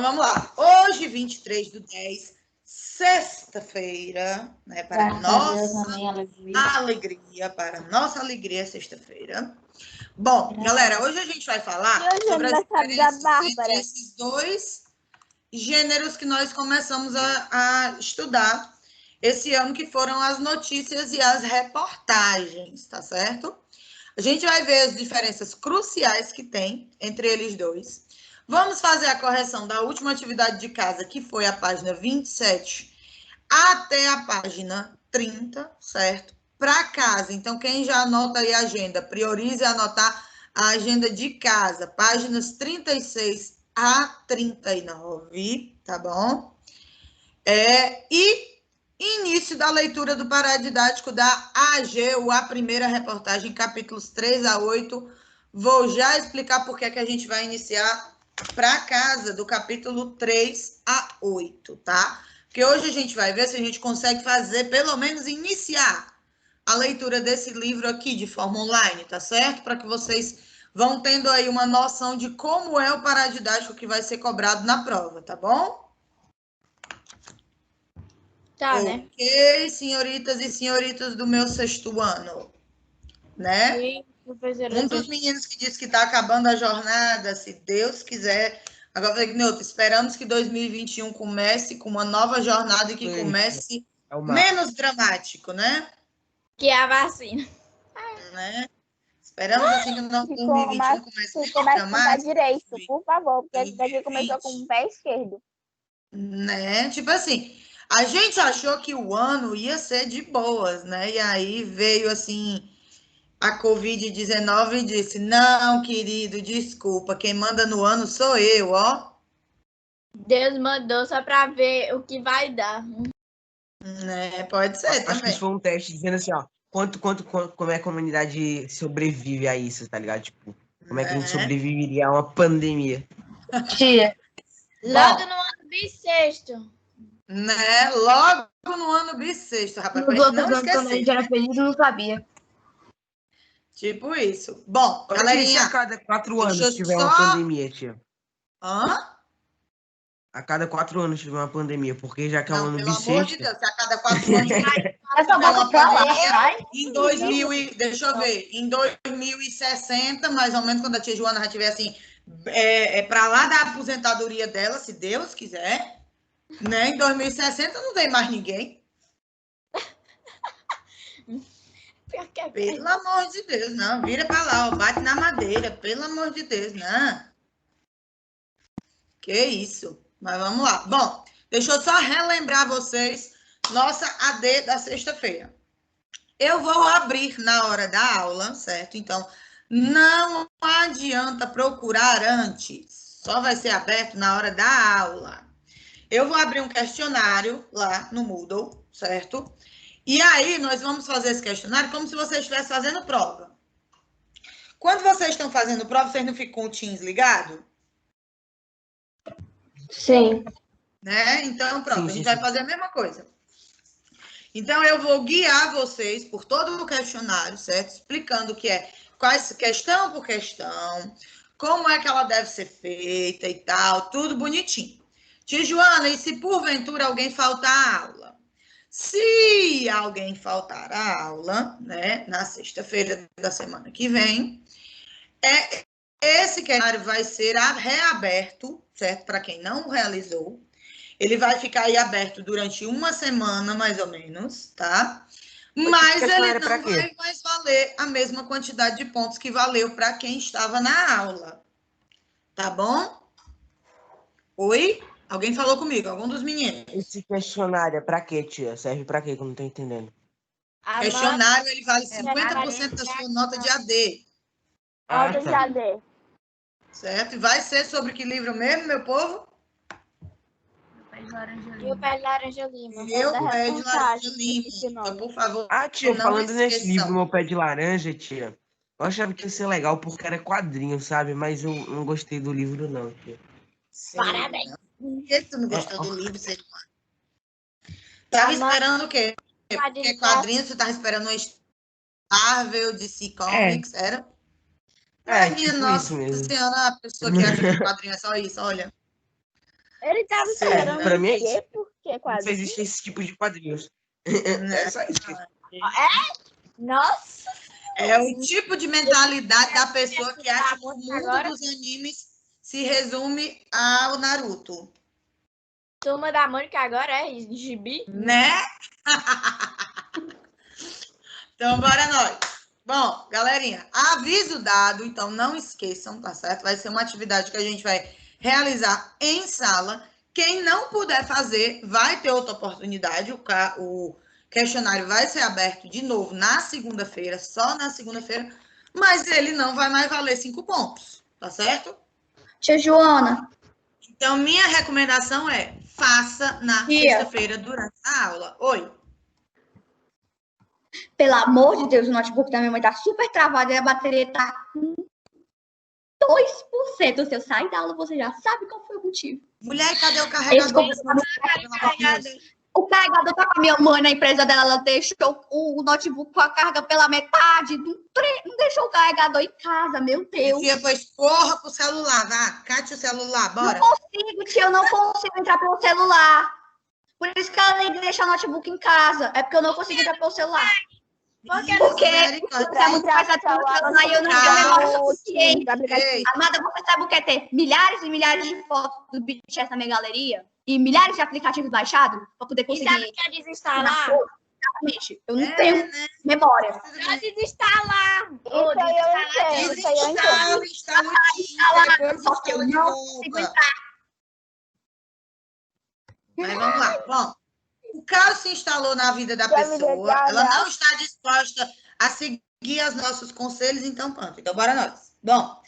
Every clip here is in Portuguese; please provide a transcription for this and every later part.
vamos lá. Hoje, 23/10, sexta-feira, né? Para nossa alegria, sexta-feira. Bom, galera, hoje a gente vai falar sobre as diferenças entre esses dois gêneros que nós começamos a estudar esse ano, que foram as notícias e as reportagens, tá certo? A gente vai ver as diferenças cruciais que tem entre eles dois. Vamos fazer a correção da última atividade de casa, que foi a página 27, até a página 30, certo? Para casa. Então, quem já anota aí a agenda, priorize anotar a agenda de casa, páginas 36 a 39, tá bom? E início da leitura do paradidático da AGU, a primeira reportagem, capítulos 3 a 8. Vou já explicar por que a gente vai iniciar para casa do capítulo 3 a 8, tá? Porque hoje a gente vai ver se a gente consegue fazer, pelo menos iniciar a leitura desse livro aqui de forma online, tá certo? Para que vocês vão tendo aí uma noção de como é o paradidático que vai ser cobrado na prova, tá bom? Tá, né? Ok, senhoritas e senhoritos do meu sexto ano, né? Sim, professora. Um dos meninos que disse que está acabando a jornada, se Deus quiser. Agora, falei que esperamos que 2021 comece com uma nova jornada e que comece menos dramático, né? Que é a vacina. Né? Esperamos assim que o nosso 2021 comece menos dramático. Direito, por favor, porque daqui começou com o pé esquerdo. Né? Tipo assim, a gente achou que o ano ia ser de boas, né? E aí veio assim a Covid-19 e disse: não, querido, desculpa, quem manda no ano sou eu, ó. Deus mandou só para ver o que vai dar. Né? Pode ser Acho também. que isso foi um teste dizendo assim, ó, como é que a comunidade sobrevive a isso, tá ligado? Tipo, como é que a gente sobreviveria a uma pandemia? Tia. Logo no ano bissexto. Né? Logo no ano bissexto, rapaz, pra gente não esquecer. Quando a gente era feliz, não sabia. Tipo isso. Bom, Olha, galerinha, se a cada 4 anos deixa eu tiver só- uma pandemia, tia. Hã? A cada 4 anos tiver uma pandemia, porque já que é um Não, ano pelo amor de bissexto. Deus, se a cada 4 anos Essa tiver uma boca pra lá, pandemia, vai. em 2000 deixa eu ver, em 2060, mais ou menos, quando a tia Joana já estiver assim, para lá da aposentadoria dela, se Deus quiser, né? Em 2060 não tem mais ninguém. Pelo amor de Deus, não. Vira para lá, ó, bate na madeira, pelo amor de Deus, não. Que isso. Mas vamos lá. Bom, deixa eu só relembrar vocês nossa AD da sexta-feira. Eu vou abrir na hora da aula, certo? Então, não adianta procurar antes. Só vai ser aberto na hora da aula. Eu vou abrir um questionário lá no Moodle, certo? E aí, nós vamos fazer esse questionário como se vocês estivessem fazendo prova. Quando vocês estão fazendo prova, vocês não ficam com o Teams ligado? Sim. Né? Então, pronto, Sim, a gente sim, vai fazer a mesma coisa. Então, eu vou guiar vocês por todo o questionário, certo? Explicando o que é, quais questão por questão, como é que ela deve ser feita e tal, tudo bonitinho. Tia Joana, e se porventura alguém faltar à aula? Se alguém faltar à aula, né, na sexta-feira da semana que vem, esse questionário vai ser reaberto, certo? Para quem não realizou. Ele vai ficar aí aberto durante uma semana, mais ou menos, tá? Mas ele não vai mais valer a mesma quantidade de pontos que valeu para quem estava na aula. Tá bom? Oi? Alguém falou comigo? Algum dos meninos? Esse questionário é pra quê, tia? Serve pra quê que eu não tô entendendo? Questionário, ele vale 50% da sua nota de AD. Nota de AD. Certo? E vai ser sobre que livro mesmo, meu povo? E o pé de laranja lima. Meu pé de laranja lima. Então, por favor, tia, não falando nesse esqueçam. livro, Meu Pé de Laranja, tia, eu achava que ia ser legal porque era quadrinho, sabe? Mas eu não gostei do livro, não, tia. Parabéns. Por que tu não gostou do livro, ser humano? Tava esperando o quê? Porque quadrinhos, você tava esperando uma Marvel, DC Comics, era? Ai, minha tipo nossa isso mesmo. senhora, a pessoa que acha que quadrinho é só isso, olha. Ele tava Sério, esperando pra mim é o quê? isso. Por que Não quadrinho? existe esse tipo de quadrinhos. Né? É só isso. Nossa! É o tipo de mentalidade da pessoa que acha que o mundo Agora? dos animes se resume ao Naruto. Turma da Mônica agora é gibi? Né? Então, bora nós. Bom, galerinha, aviso dado, então não esqueçam, tá certo? Vai ser uma atividade que a gente vai realizar em sala. Quem não puder fazer, vai ter outra oportunidade. O questionário vai ser aberto de novo na segunda-feira, só na segunda-feira, mas ele não vai mais valer 5 pontos, tá certo? Tia Joana. Então, minha recomendação é faça na sexta-feira durante a aula. Oi. Pelo amor de Deus, o notebook da minha mãe tá super travado e a bateria tá com 2%. Se eu sair da aula, você já sabe qual foi o motivo. Mulher, cadê o carregador? O carregador tá com a minha mãe na empresa dela. Ela deixou o notebook com a carga pela metade. Não deixou o carregador em casa, meu Deus. Tia, pois corra pro celular, vá. Cate o celular, bora. Não consigo, tia. Eu não consigo entrar pelo celular. Por isso que ela tem que deixar o notebook em casa. É porque eu não consigo entrar pelo celular. Porque é muito mais celular e eu não tenho memória suficiente. Amada, você sabe o que é ter milhares e milhares de fotos do BTS na minha galeria? E milhares de aplicativos baixados para poder conseguir. E sabe o que é desinstalar? Exatamente. Eu não tenho memória. Pra desinstalar. Desinstala, instala o Teams, depois instala de volta. Mas vamos lá. Bom, o caso se instalou na vida da pessoa, ela não está disposta a seguir os nossos conselhos, então pronto. Então bora nós. Bom,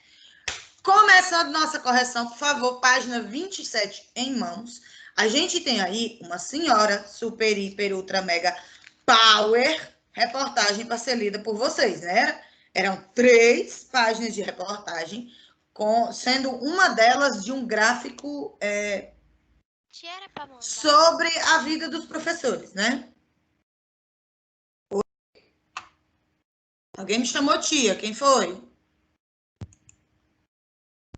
começando nossa correção, por favor, página 27 em mãos. A gente tem aí uma senhora super, hiper, ultra, mega power reportagem para ser lida por vocês, né? Eram 3 páginas de reportagem, sendo uma delas de um gráfico sobre a vida dos professores, né? Alguém me chamou tia, quem foi?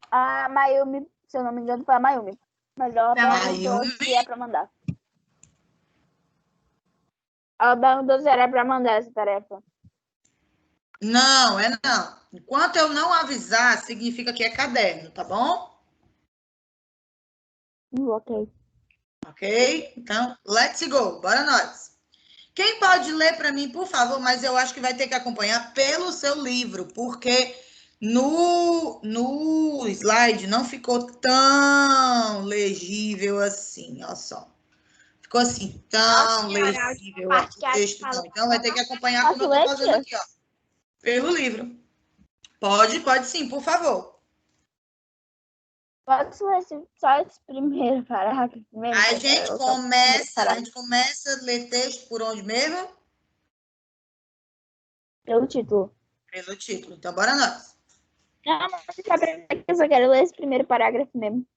A Mayumi, se eu não me engano, foi a Mayumi. Melhor perguntou se é para mandar. Ela perguntou se era para mandar essa tarefa. Não, não. Enquanto eu não avisar, significa que é caderno, tá bom? Ok. Ok? Então, let's go. Bora nós. Quem pode ler para mim, por favor? Mas eu acho que vai ter que acompanhar pelo seu livro, porque no slide não ficou tão legível assim, olha só. Ficou assim, tão legível o texto, não. Então, vai ter que acompanhar como eu estou fazendo aqui, ó. Pelo livro. Pode sim, por favor. Posso ler só esse primeiro parágrafo mesmo? A gente começa a ler texto por onde mesmo? Pelo título. Pelo título. Então, bora nós. Não, eu só quero ler esse primeiro parágrafo mesmo.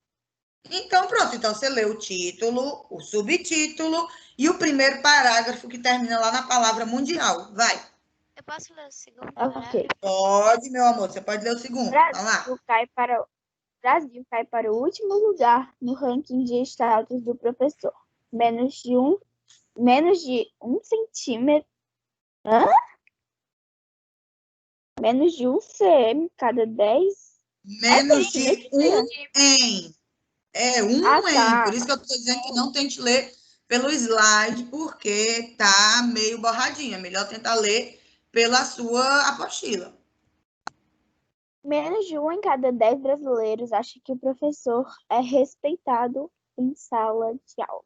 Então, pronto. Então, você lê o título, o subtítulo e o primeiro parágrafo que termina lá na palavra mundial. Vai. Eu posso ler o segundo Ok. Pode, meu amor. Você pode ler o segundo. Vai lá. Brasil cai para o último lugar no ranking de status do professor. Menos de um centímetro. Hã? Menos de 1 cm cada 10. Menos de 1 em. É 1 em. Por isso que eu estou dizendo que não tente ler pelo slide, porque tá meio borradinho. É melhor tentar ler pela sua apostila. Menos de 1 em cada 10 brasileiros acha que o professor é respeitado em sala de aula.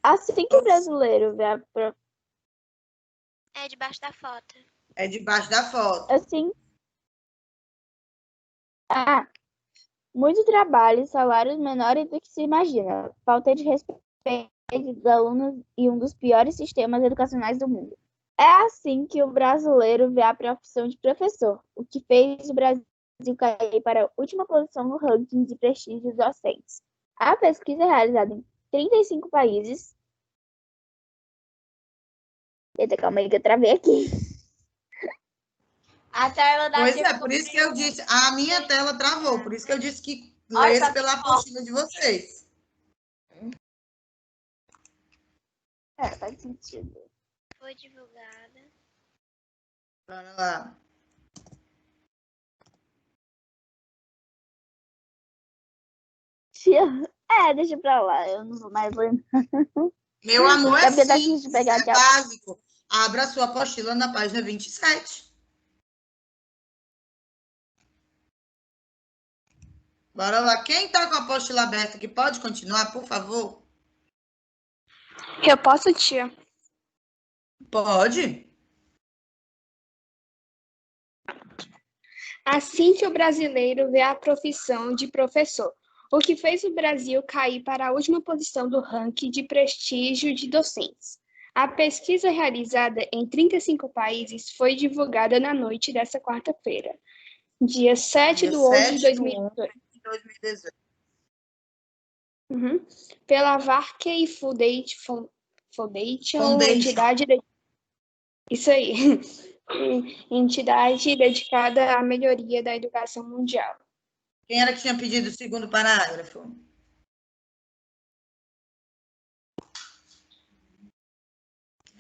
Assim que o brasileiro vê a É debaixo da foto. É debaixo da foto. assim. Muito trabalho, salários menores do que se imagina, falta de respeito dos alunos e um dos piores sistemas educacionais do mundo. É assim que o brasileiro vê a profissão de professor, o que fez o Brasil cair para a última posição no ranking de prestígio docentes. A pesquisa é realizada em 35 países. Eita, calma aí que eu travei aqui. A tela da Pois é, por isso que eu disse, a minha tela travou, por isso que eu disse que lesse pela apostila de vocês. Faz sentido. Foi divulgada. Bora lá. Deixa pra lá, eu não vou mais lembrar. Meu amor, é simples, simples, pegar é aqui básico. Abra a sua apostila na página 27. Bora lá. Quem tá com a apostila aberta que pode continuar, por favor? Eu posso, tia? Pode. Assim que o brasileiro vê a profissão de professor, o que fez o Brasil cair para a última posição do ranking de prestígio de docentes. A pesquisa realizada em 35 países foi divulgada na noite desta quarta-feira, dia 7 de 11 de 2018. Pela Varkey Foundation, entidade isso aí. Entidade dedicada à melhoria da educação mundial. Quem era que tinha pedido o segundo parágrafo?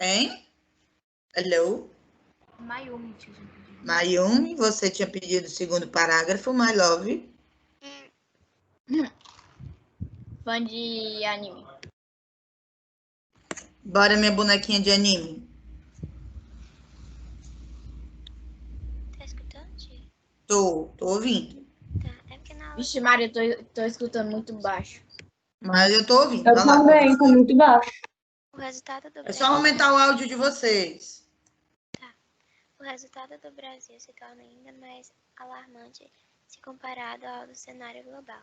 Hein? Hello? Mayumi. Mayumi, você tinha pedido o segundo parágrafo, my love. Fã de anime. Bora, minha bonequinha de anime. Tá escutando, tia? Tô ouvindo. Tá, é porque na aula... Vixe, Maria, eu tô escutando muito baixo. Mas eu tô ouvindo. Eu também, tô muito baixo. O resultado do É só aumentar o áudio de vocês. O resultado do Brasil se torna ainda mais alarmante se comparado ao do cenário global,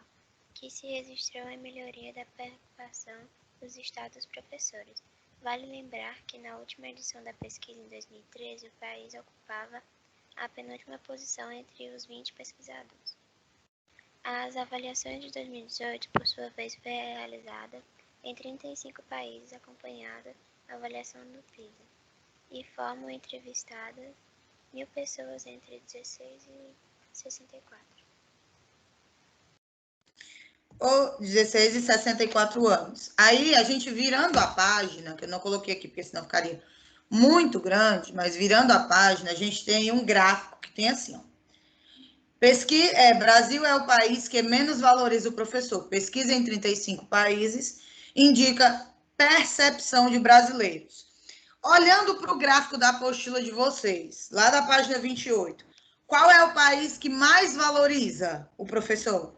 que se registrou em melhoria da participação dos estados professores. Vale lembrar que na última edição da pesquisa em 2013, o país ocupava a penúltima posição entre os 20 pesquisados. As avaliações de 2018, por sua vez, foi realizada em 35 países, acompanhada a avaliação do PISA, e formam entrevistadas 1.000 pessoas entre 16 e 64. Ou 16 e 64 anos. Aí, a gente virando a página, que eu não coloquei aqui, porque senão ficaria muito grande, mas virando a página, a gente tem um gráfico que tem assim, ó. Brasil é o país que menos valoriza o professor. Pesquisa em 35 países indica percepção de brasileiros. Olhando para o gráfico da apostila de vocês, lá da página 28, qual é o país que mais valoriza o professor?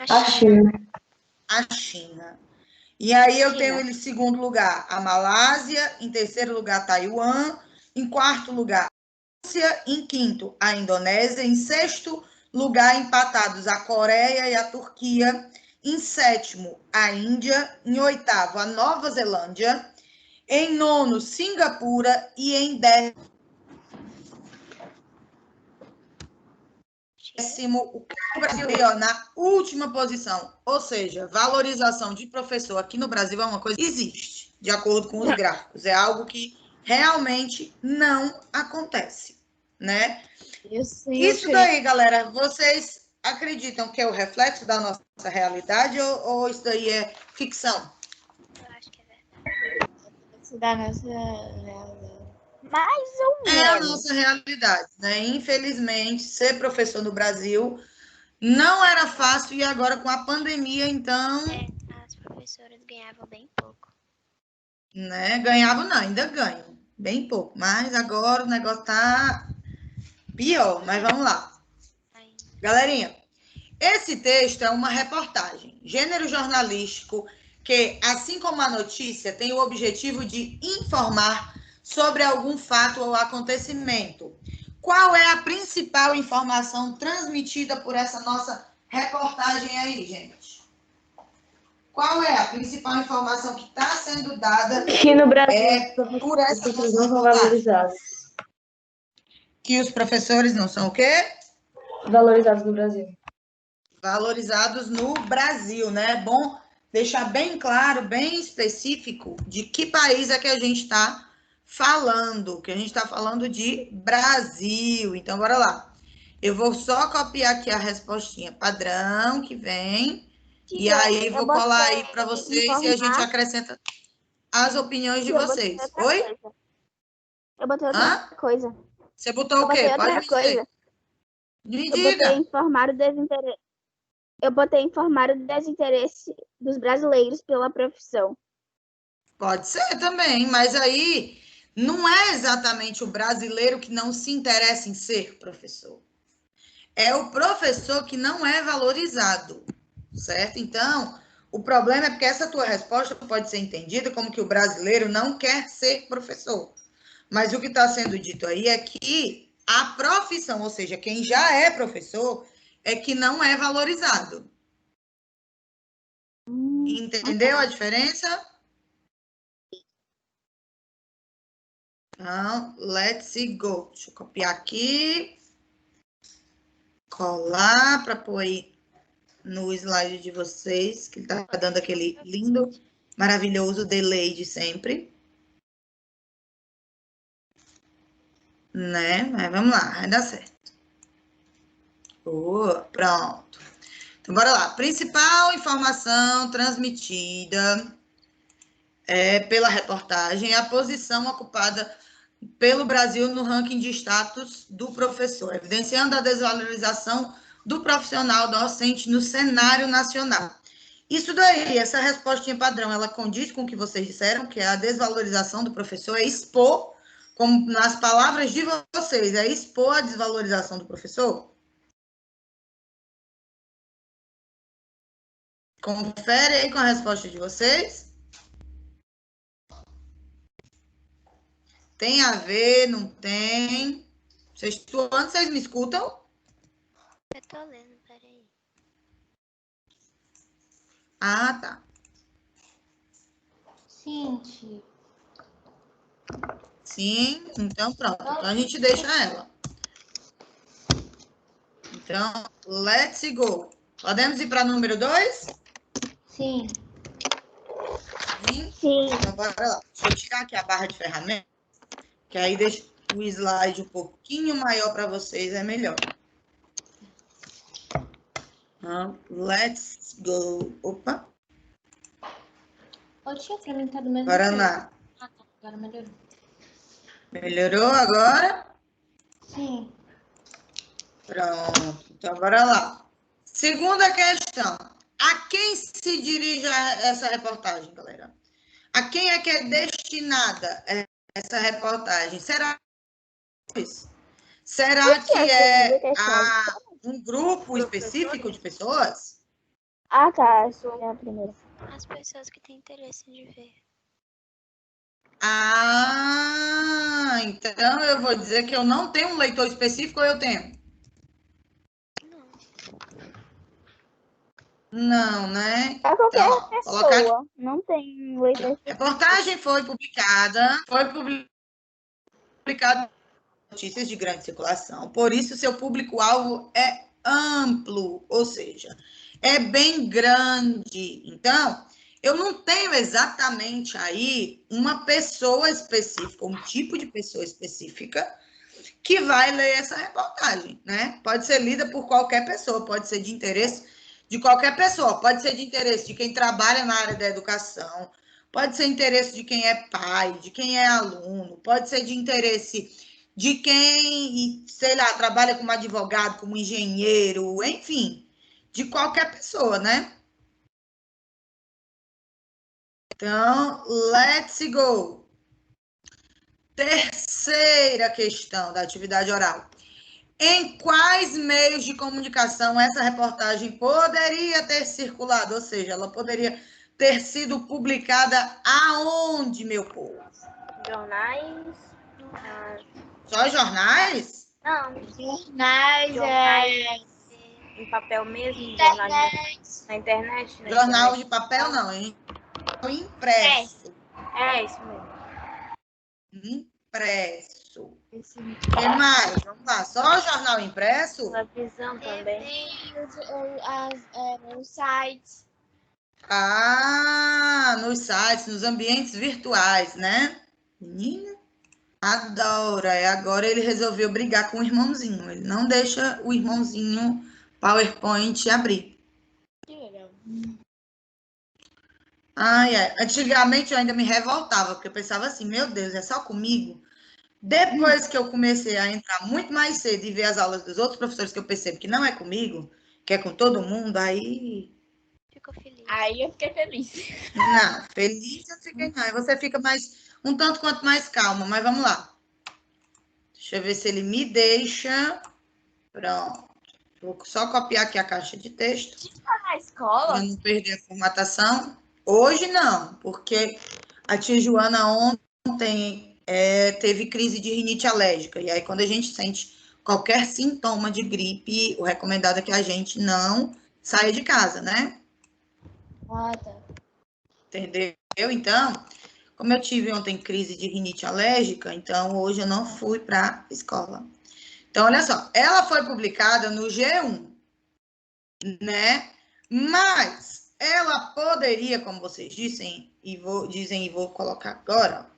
A China. A China. E aí eu tenho em segundo lugar a Malásia, em terceiro lugar Taiwan, em quarto lugar a Rússia, em quinto a Indonésia, em sexto lugar empatados a Coreia e a Turquia, em sétimo a Índia, em oitavo a Nova Zelândia, em nono Singapura e em décimo o Brasil na última posição. Ou seja, valorização de professor aqui no Brasil é uma coisa que existe, de acordo com os gráficos. É algo que realmente não acontece, né? Isso daí, galera, vocês acreditam que é o reflexo da nossa realidade ou isso daí é ficção? Eu acho que é verdade. Da nossa realidade. Mais ou menos. É a nossa realidade, né? Infelizmente, ser professor no Brasil não era fácil e agora com a pandemia, então... As professoras ganhavam bem pouco. Né? Ganhavam não, ainda ganham. Bem pouco, mas agora o negócio tá pior, mas vamos lá. Galerinha, esse texto é uma reportagem, gênero jornalístico, que, assim como a notícia, tem o objetivo de informar sobre algum fato ou acontecimento. Qual é a principal informação transmitida por essa nossa reportagem aí, gente? Qual é a principal informação que está sendo dada Que no Brasil por essa os professores não são valorizados. Que os professores não são o quê? Valorizados no Brasil. Valorizados no Brasil, né? É bom deixar bem claro, bem específico de que país é que a gente está falando, que a gente está falando de Brasil. Então, bora lá. Eu vou só copiar aqui a respostinha padrão que vem. E aí vou colar aí para vocês e a gente acrescenta as opiniões de vocês. Oi? Eu botei outra coisa. Você botou o quê? Pode me dizer. Me diga. Eu botei informar o desinteresse dos brasileiros pela profissão. Pode ser também, mas aí não é exatamente o brasileiro que não se interessa em ser professor. É o professor que não é valorizado, certo? Então, o problema é porque essa tua resposta pode ser entendida como que o brasileiro não quer ser professor. Mas o que está sendo dito aí é que a profissão, ou seja, quem já é professor, é que não é valorizado. Entendeu a diferença? Então, let's go. Deixa eu copiar aqui. Colar para pôr aí no slide de vocês, que ele está dando aquele lindo, maravilhoso delay de sempre. Né? Mas vamos lá, vai dar certo. Pronto. Então, bora lá. Principal informação transmitida pela reportagem é a posição ocupada pelo Brasil no ranking de status do professor, evidenciando a desvalorização do profissional docente no cenário nacional. Isso daí, essa respostinha padrão, ela condiz com o que vocês disseram, que a desvalorização do professor é expor, como nas palavras de vocês, é expor a desvalorização do professor? Confere aí com a resposta de vocês. Tem a ver, não tem? Vocês me escutam? Eu tô lendo, peraí. Ah, tá. Sim, tia. Sim, então pronto. Então a gente deixa ela. Então, let's go. Podemos ir para número 2? Sim. Sim. Então, bora lá. Deixa eu tirar aqui a barra de ferramenta, que aí deixa o slide um pouquinho maior para vocês, é melhor. Let's go. Opa. Ô, tia, pra mim tá do mesmo Bora jeito. lá. Ah, tá. Agora melhorou. Melhorou agora? Sim. Pronto. Então, bora lá. Segunda questão. A quem se dirige essa reportagem, galera? A quem é que é destinada essa reportagem? Será que é um grupo específico de pessoas? Ah, tá. Essa é a primeira. As pessoas que têm interesse de ver. Ah, então eu vou dizer que eu não tenho um leitor específico ou eu tenho? Não, né? É qualquer então, pessoa. Não tem leitor específico. Reportagem foi publicada notícias de grande circulação. Por isso, seu público-alvo é amplo, ou seja, é bem grande. Então, eu não tenho exatamente aí uma pessoa específica, um tipo de pessoa específica que vai ler essa reportagem, né? Pode ser lida por qualquer pessoa, pode ser de interesse de qualquer pessoa, pode ser de interesse de quem trabalha na área da educação, pode ser interesse de quem é pai, de quem é aluno, pode ser de interesse de quem, sei lá, trabalha como advogado, como engenheiro, enfim, de qualquer pessoa, né? Então, let's go. Terceira questão da atividade oral. Em quais meios de comunicação essa reportagem poderia ter circulado? Ou seja, ela poderia ter sido publicada aonde, meu povo? Jornais. Só jornais? Não, jornais em papel mesmo, jornais na internet. Jornal de papel não, hein? Impresso. É isso mesmo. Impresso. O que mais? Vamos lá, só jornal impresso? Televisão também. Os sites. Ah, nos sites, nos ambientes virtuais, né? Menina, Adora. Agora ele resolveu brigar com o irmãozinho. Ele não deixa o irmãozinho PowerPoint abrir. Que legal. Ai, ai. Antigamente eu ainda me revoltava, porque eu pensava assim, meu Deus, é só comigo? Depois que eu comecei a entrar muito mais cedo e ver as aulas dos outros professores, que eu percebo que não é comigo, que é com todo mundo, aí... Ficou feliz. Aí eu fiquei feliz. Não, feliz eu não fiquei não. Aí você fica um tanto quanto mais calma, mas vamos lá. Deixa eu ver se ele me deixa. Pronto. Vou só copiar aqui a caixa de texto. Na escola? Para não perder a formatação. Hoje não, porque a tia Joana ontem teve crise de rinite alérgica. E aí, quando a gente sente qualquer sintoma de gripe, o recomendado é que a gente não saia de casa, né? Ah, tá. Entendeu? Então, como eu tive ontem crise de rinite alérgica, então hoje eu não fui para a escola. Então, olha só, ela foi publicada no G1, né? Mas ela poderia, como vocês dizem e vou colocar agora,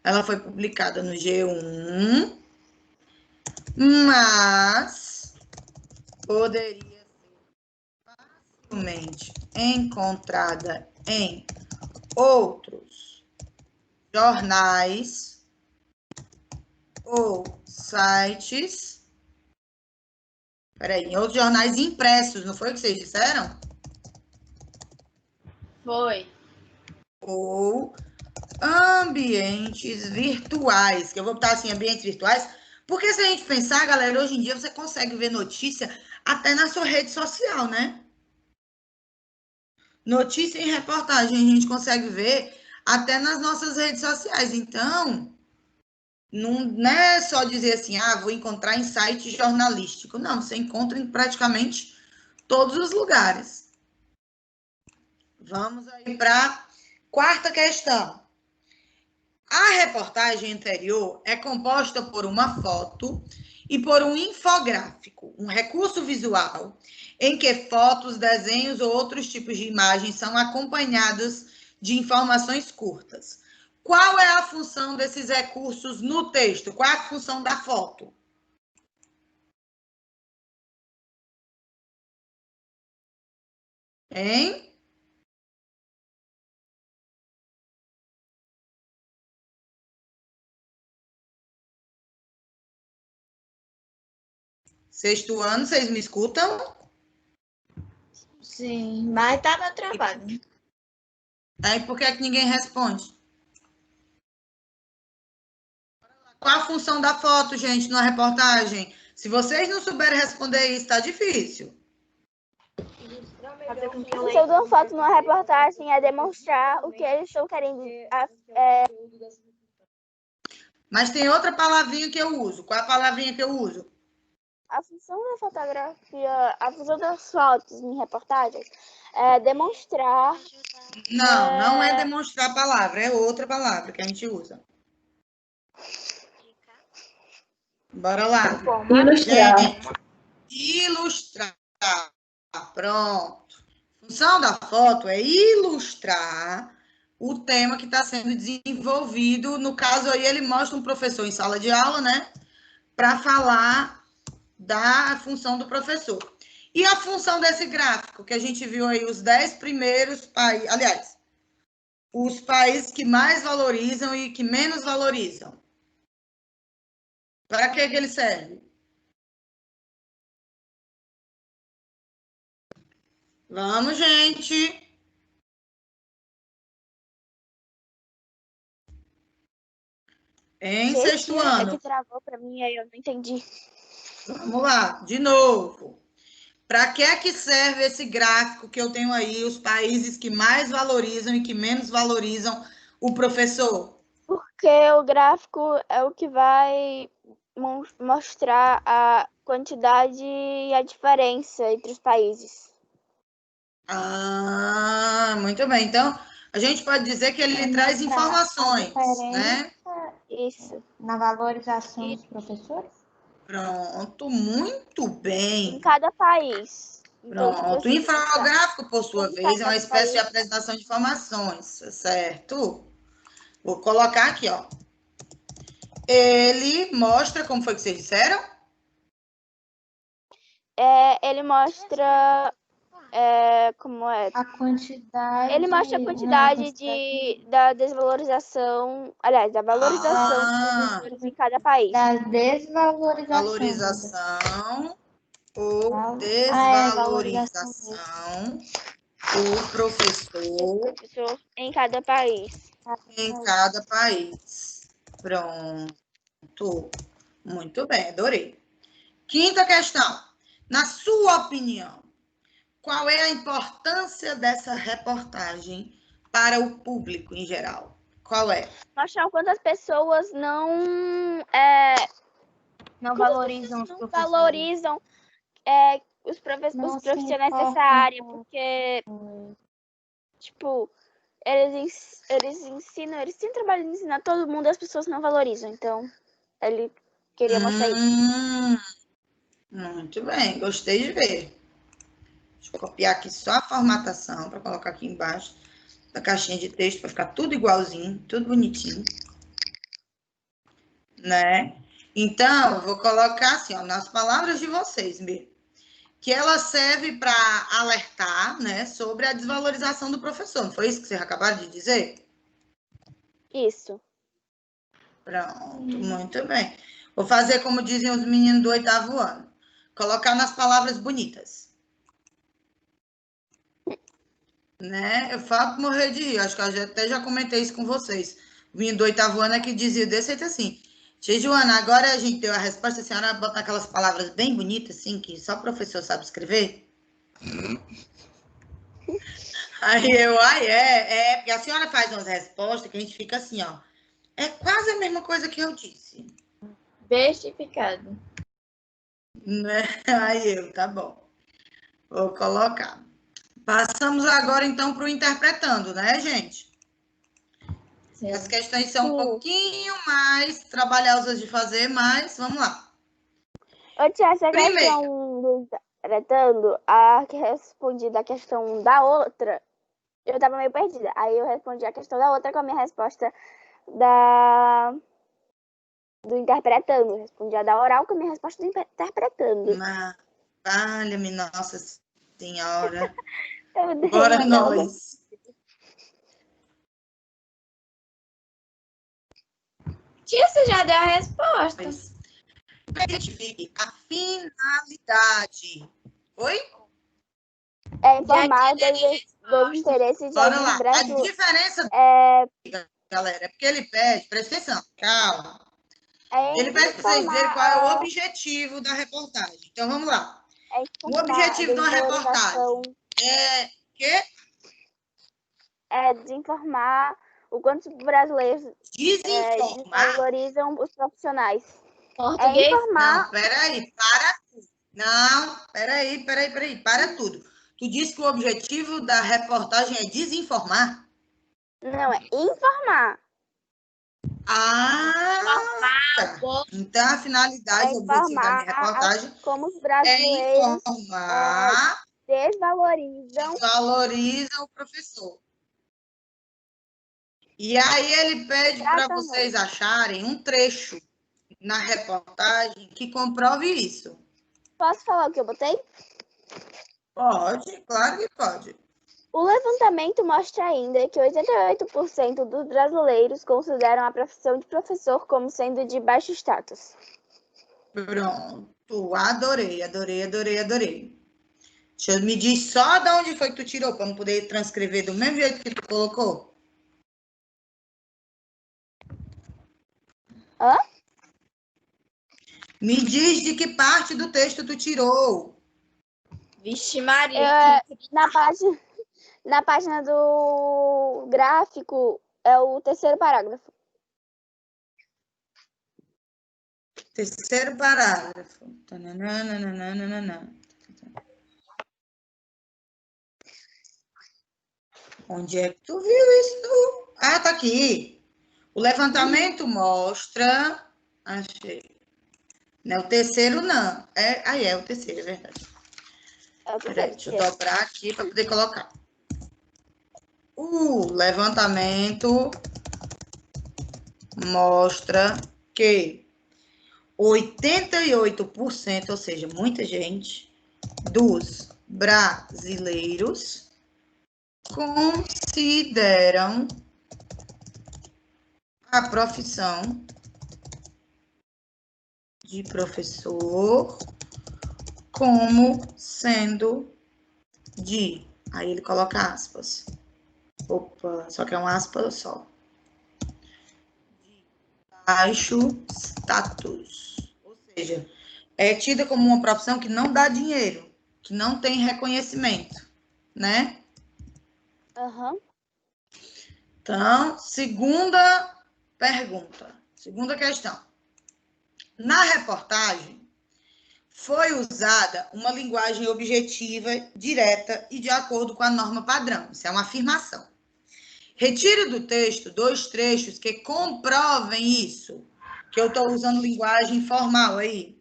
ela foi publicada no G1, mas poderia ser facilmente encontrada em outros jornais ou sites. Peraí, em outros jornais impressos, não foi o que vocês disseram? Foi. Ou ambientes virtuais, que eu vou botar assim, ambientes virtuais, porque se a gente pensar, galera, hoje em dia você consegue ver notícia até na sua rede social, né? Notícia e reportagem a gente consegue ver até nas nossas redes sociais. Então, não é só dizer assim, vou encontrar em site jornalístico. Não, você encontra em praticamente todos os lugares. Vamos aí para a quarta questão. A reportagem anterior é composta por uma foto e por um infográfico, um recurso visual em que fotos, desenhos ou outros tipos de imagens são acompanhados de informações curtas. Qual é a função desses recursos no texto? Qual é a função da foto? Hein? Sexto ano, vocês me escutam? Sim, mas tava travado. Aí por que é que ninguém responde? Qual a função da foto, gente, na reportagem? Se vocês não souberem responder isso, está difícil. A função de uma foto numa reportagem é demonstrar o que eles estão querendo. Mas tem outra palavrinha que eu uso. Qual é a palavrinha que eu uso? A função da fotografia, a função das fotos em reportagens é demonstrar. Não é demonstrar a palavra, é outra palavra que a gente usa. Bora lá. Ilustrar. Gente, ilustrar. Pronto. A função da foto é ilustrar o tema que está sendo desenvolvido. No caso aí, ele mostra um professor em sala de aula, né? Para falar da função do professor. E a função desse gráfico, que a gente viu aí, os 10 primeiros países, aliás, os países que mais valorizam e que menos valorizam. Para que ele serve? Vamos, gente. Em sexto ano. É que travou para mim, aí eu não entendi. Vamos lá, de novo. Para que serve esse gráfico que eu tenho aí, os países que mais valorizam e que menos valorizam o professor? Porque o gráfico é o que vai mostrar a quantidade e a diferença entre os países. Muito bem. Então, a gente pode dizer que ele lhe traz informações, né? Isso. Na valorização dos professores? Pronto, muito bem. Em cada país. Pronto. O infográfico, por sua vez, é uma espécie de apresentação de informações, certo? Vou colocar aqui, ó. Ele mostra, como foi que vocês disseram? Ele mostra como é? A quantidade. Ele mostra a quantidade da desvalorização, aliás, da valorização dos professores em cada país. Da desvalorização. Valorização ou desvalorização do professor em cada país. Em cada país. Pronto. Muito bem, adorei. Quinta questão. Na sua opinião, qual é a importância dessa reportagem para o público em geral? Qual é? Mostrar o quanto as pessoas não valorizam os professores. Valorizam os profissionais dessa área, porque, tipo, eles ensinam, eles têm trabalho de ensinar todo mundo, as pessoas não valorizam. Então, ele queria mostrar isso. Muito bem, gostei de ver. Deixa eu copiar aqui só a formatação para colocar aqui embaixo da caixinha de texto para ficar tudo igualzinho, tudo bonitinho. Né? Então, eu vou colocar assim, ó, nas palavras de vocês mesmo, que ela serve para alertar, né, sobre a desvalorização do professor. Não foi isso que vocês acabaram de dizer? Isso. Pronto, muito bem. Vou fazer como dizem os meninos do 8º ano. Colocar nas palavras bonitas. Né? Eu falo morrer de rir. Acho que eu até já comentei isso com vocês. O menino do 8º ano é que dizia desse jeito assim. Tia Joana, agora a gente deu a resposta, a senhora bota aquelas palavras bem bonitas, assim, que só o professor sabe escrever. Aí porque a senhora faz umas respostas que a gente fica assim, ó. É quase a mesma coisa que eu disse. Bestificado. Né? Tá bom. Vou colocar. Passamos agora, então, para o interpretando, né, gente? Sim. As questões são um pouquinho mais trabalhosas de fazer, mas vamos lá. Ô, tia, essa questão do interpretando, a que respondi da questão da outra, eu estava meio perdida. Aí eu respondi a questão da outra com a minha resposta do interpretando. Eu respondi a da oral com a minha resposta do interpretando. Valha-me, Nossa Senhora. Bora nós. Tia, você já deu a resposta. Identifique a finalidade. Oi? É informar dos interesses de alguém brasileiro. A diferença, galera, é porque ele pede, presta atenção, calma. Ele pede para vocês verem qual é o objetivo da reportagem. Então, vamos lá. O objetivo de uma reportagem é quê? É desinformar o quanto os brasileiros desvalorizam os profissionais. Português? Informar... Não, peraí, para tudo. Não, peraí, para tudo. Tu disse que o objetivo da reportagem é desinformar? Não, é informar. Então, a finalidade, o objetivo da minha reportagem como os brasileiros é informar, desvalorizam o professor. E aí ele pede para vocês acharem um trecho na reportagem que comprove isso. Posso falar o que eu botei? Pode, claro que pode. O levantamento mostra ainda que 88% dos brasileiros consideram a profissão de professor como sendo de baixo status. Pronto, adorei. Me diz só de onde foi que tu tirou, para não poder transcrever do mesmo jeito que tu colocou. Hã? Me diz de que parte do texto tu tirou. Vixe Maria. Na página do gráfico, é o terceiro parágrafo. Terceiro parágrafo. Onde é que tu viu isso? Ah, tá aqui. O levantamento mostra... Achei. Não é o terceiro, não. É o terceiro, é verdade. Peraí, deixa eu dobrar aqui para poder colocar. O levantamento mostra que 88%, ou seja, muita gente, dos brasileiros consideram a profissão de professor como sendo de... Aí ele coloca aspas. Opa, só que é um aspas só. De baixo status. Ou seja, é tida como uma profissão que não dá dinheiro, que não tem reconhecimento, né? Aham. Então, segunda pergunta, segunda questão. Na reportagem, foi usada uma linguagem objetiva, direta e de acordo com a norma padrão. Isso é uma afirmação. Retire do texto 2 trechos que comprovem isso, que eu estou usando linguagem formal aí.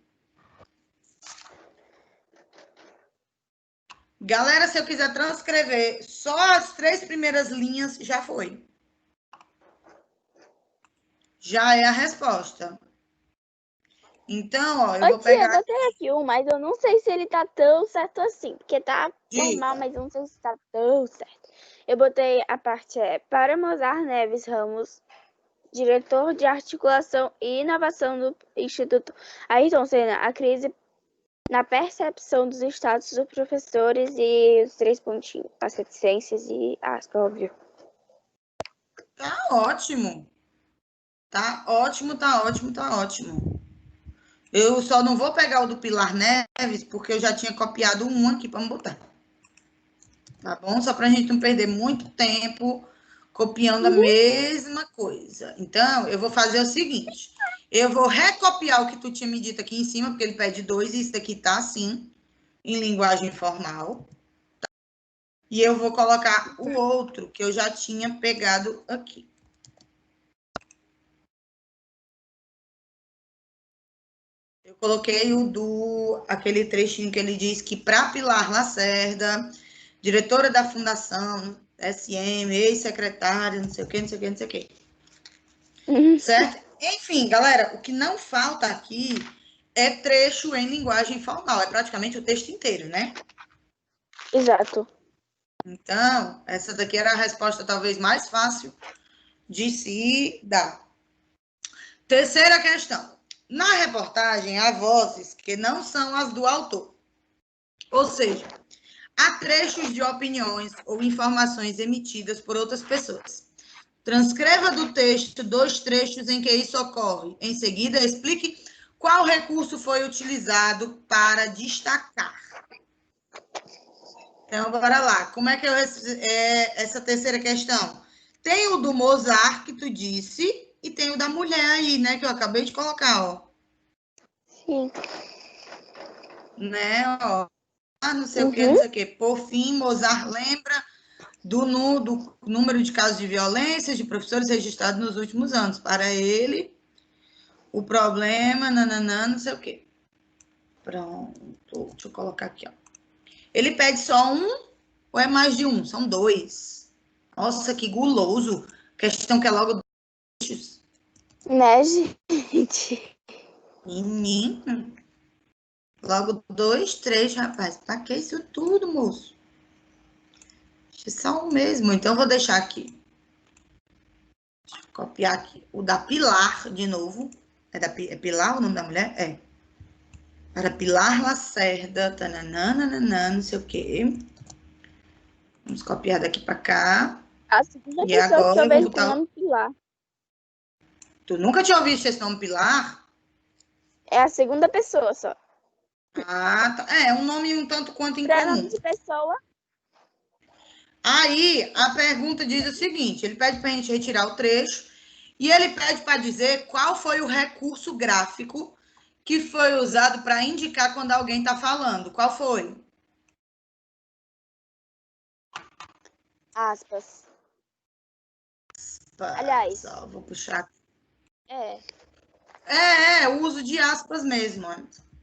Galera, se eu quiser transcrever só as 3 primeiras linhas, já foi. Já é a resposta. Então, ó, eu vou pegar... Eu botei aqui um, mas eu não sei se ele tá tão certo assim. Porque tá normal, Diga. mas eu não sei se tá tão certo. Eu botei a parte para Mozart Neves Ramos, diretor de articulação e inovação do Instituto Ayrton Senna, a crise na percepção dos status dos professores e os 3 pontinhos, as reticências e aspas, óbvio. Tá ótimo. Tá ótimo, tá ótimo, tá ótimo. Eu só não vou pegar o do Pilar Neves, porque eu já tinha copiado um aqui para botar. Tá bom? Só para a gente não perder muito tempo copiando a mesma coisa. Então, eu vou fazer o seguinte. Eu vou recopiar o que tu tinha me dito aqui em cima, porque ele pede 2, e isso daqui tá assim, em linguagem formal. Tá? E eu vou colocar o outro, que eu já tinha pegado aqui. Eu coloquei aquele trechinho que ele diz que para Pilar Lacerda, diretora da Fundação SM, ex-secretária, não sei o quê, não sei o quê, não sei o quê. Certo? Enfim, galera, o que não falta aqui é trecho em linguagem formal. É praticamente o texto inteiro, né? Exato. Então, essa daqui era a resposta talvez mais fácil de se dar. Terceira questão. Na reportagem, há vozes que não são as do autor. Ou seja, há trechos de opiniões ou informações emitidas por outras pessoas. Transcreva do texto 2 trechos em que isso ocorre. Em seguida, explique qual recurso foi utilizado para destacar. Então, bora lá. Como é que essa terceira questão? Tem o do Mozart, que tu disse, e tem o da mulher aí, né? Que eu acabei de colocar, ó. Sim. Né, ó. Ah, não sei o quê, não sei o quê. Por fim, Mozart lembra do número de casos de violência de professores registrados nos últimos anos. Para ele, o problema, nananã, não sei o quê. Pronto, deixa eu colocar aqui, ó. Ele pede só um ou é mais de um? São 2. Nossa, que guloso. Questão que é logo 2. Né, gente? Menino. Logo 2, 3, rapaz. Pra que isso tudo, moço? Deixa só um mesmo. Então, eu vou deixar aqui. Deixa eu copiar aqui. O da Pilar, de novo. É Pilar o nome da mulher? É. Para Pilar Lacerda. Tananana, não sei o quê. Vamos copiar daqui para cá. A segunda E pessoa agora que eu eu vou vejo com o botar... nome Pilar. Tu nunca tinha ouvido esse nome Pilar? É a segunda pessoa só. Ah, tá. É um nome um tanto quanto incomum. Pronome de pessoa. Aí, a pergunta diz o seguinte, ele pede para a gente retirar o trecho e ele pede para dizer qual foi o recurso gráfico que foi usado para indicar quando alguém está falando. Qual foi? Aspas. Aliás. Só vou puxar. É. O uso de aspas mesmo.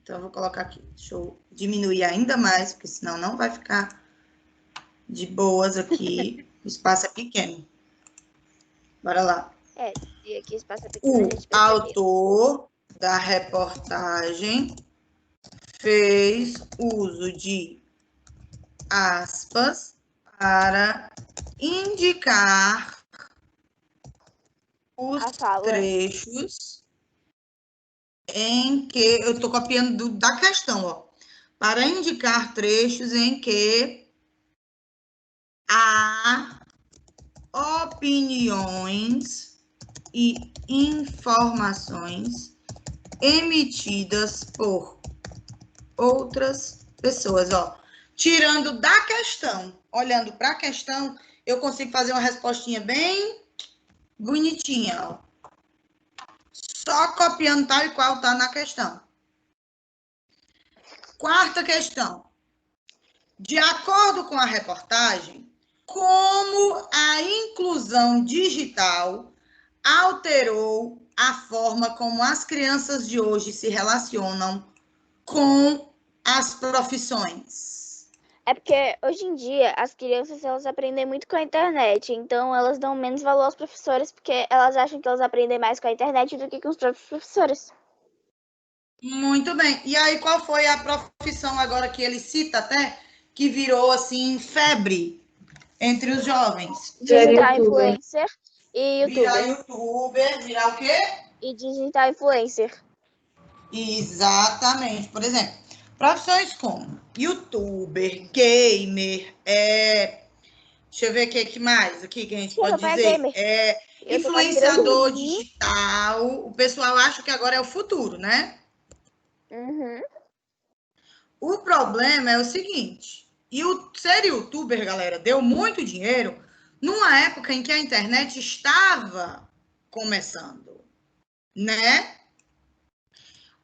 Então, eu vou colocar aqui. Deixa eu diminuir ainda mais, porque senão não vai ficar de boas aqui. O espaço é pequeno. Bora lá. E aqui, espaço pequeno, O a gente percebeu. autor da reportagem fez uso de aspas para indicar os A fala. trechos em que... Eu estou copiando da questão, ó. Para indicar trechos em que há opiniões e informações emitidas por outras pessoas, ó. Tirando da questão, olhando para a questão, eu consigo fazer uma respostinha bem bonitinha, ó. Só copiando tal e qual tá na questão. Quarta questão. De acordo com a reportagem, como a inclusão digital alterou a forma como as crianças de hoje se relacionam com as profissões? É porque hoje em dia as crianças elas aprendem muito com a internet, então elas dão menos valor aos professores porque elas acham que elas aprendem mais com a internet do que com os próprios professores. Muito bem. E aí, qual foi a profissão agora que ele cita até, que virou, assim, febre entre os jovens? Digital influencer e youtuber. Virar youtuber, virar o quê? E digital influencer. Exatamente. Por exemplo, profissões como youtuber, gamer, deixa eu ver o que mais aqui que a gente pode dizer. Influenciador digital. O pessoal acha que agora é o futuro, né? Uhum. O problema é o seguinte, ser youtuber, galera, deu muito dinheiro numa época em que a internet estava começando, né?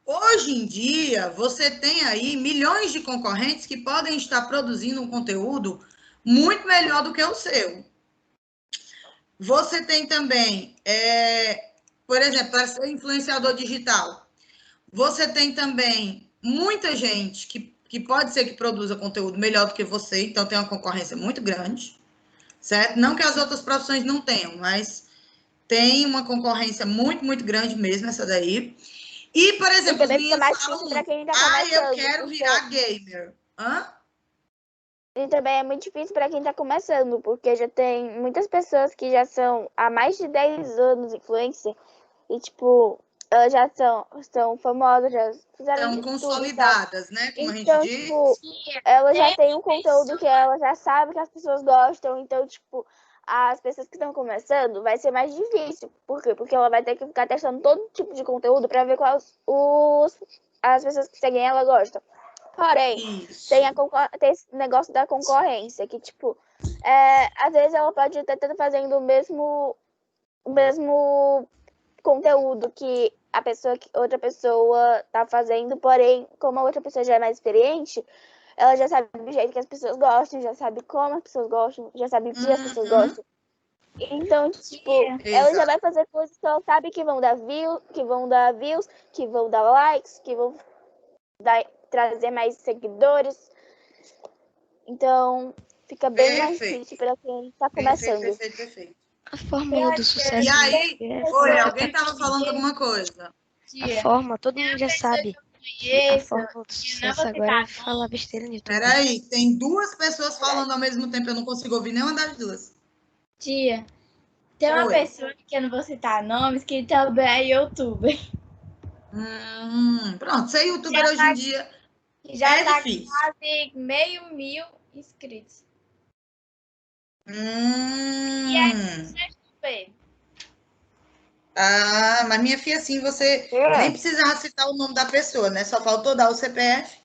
Hoje em dia, você tem aí milhões de concorrentes que podem estar produzindo um conteúdo muito melhor do que o seu. Você tem também, por exemplo, para ser influenciador digital, você tem também muita gente que pode ser que produza conteúdo melhor do que você, então tem uma concorrência muito grande, certo? Não que as outras profissões não tenham, mas tem uma concorrência muito, muito grande mesmo, essa daí. E, por exemplo, os meninos falam, eu quero virar gamer. Hã? E também é muito difícil para quem está começando, porque já tem muitas pessoas que já são há mais de 10 anos influencer e, tipo, elas já são famosas, já fizeram São consolidadas, né? Como então, a gente diz. Tipo, ela já tem um conteúdo que ela já sabe que as pessoas gostam, então, tipo, as pessoas que estão começando vai ser mais difícil. Por quê? Porque ela vai ter que ficar testando todo tipo de conteúdo para ver quais as pessoas que seguem ela gostam. Porém, tem esse negócio da concorrência, que, tipo, às vezes ela pode estar fazendo o mesmo conteúdo que outra pessoa tá fazendo, porém, como a outra pessoa já é mais experiente, ela já sabe do jeito que as pessoas gostam, já sabe como as pessoas gostam, já sabe o que as pessoas gostam. Então, tipo, ela já vai fazer coisas que ela sabe que vão dar views, que vão dar likes, que vão trazer mais seguidores. Então, fica bem mais difícil para quem tá começando. Perfeito. A fórmula do sucesso. E aí, alguém estava falando alguma coisa. A forma, todo mundo já sabe. A fórmula do sucesso agora é falar besteira no YouTube. Peraí, tem duas pessoas falando ao mesmo tempo, eu não consigo ouvir nenhuma das duas. Tia, tem uma pessoa que eu não vou citar nomes, que também é youtuber. Pronto, ser youtuber hoje em dia já tá difícil. Quase 500.000 inscritos. E aí, youtuber? Mas minha filha, assim, você nem precisava citar o nome da pessoa, né? Só faltou dar o CPF.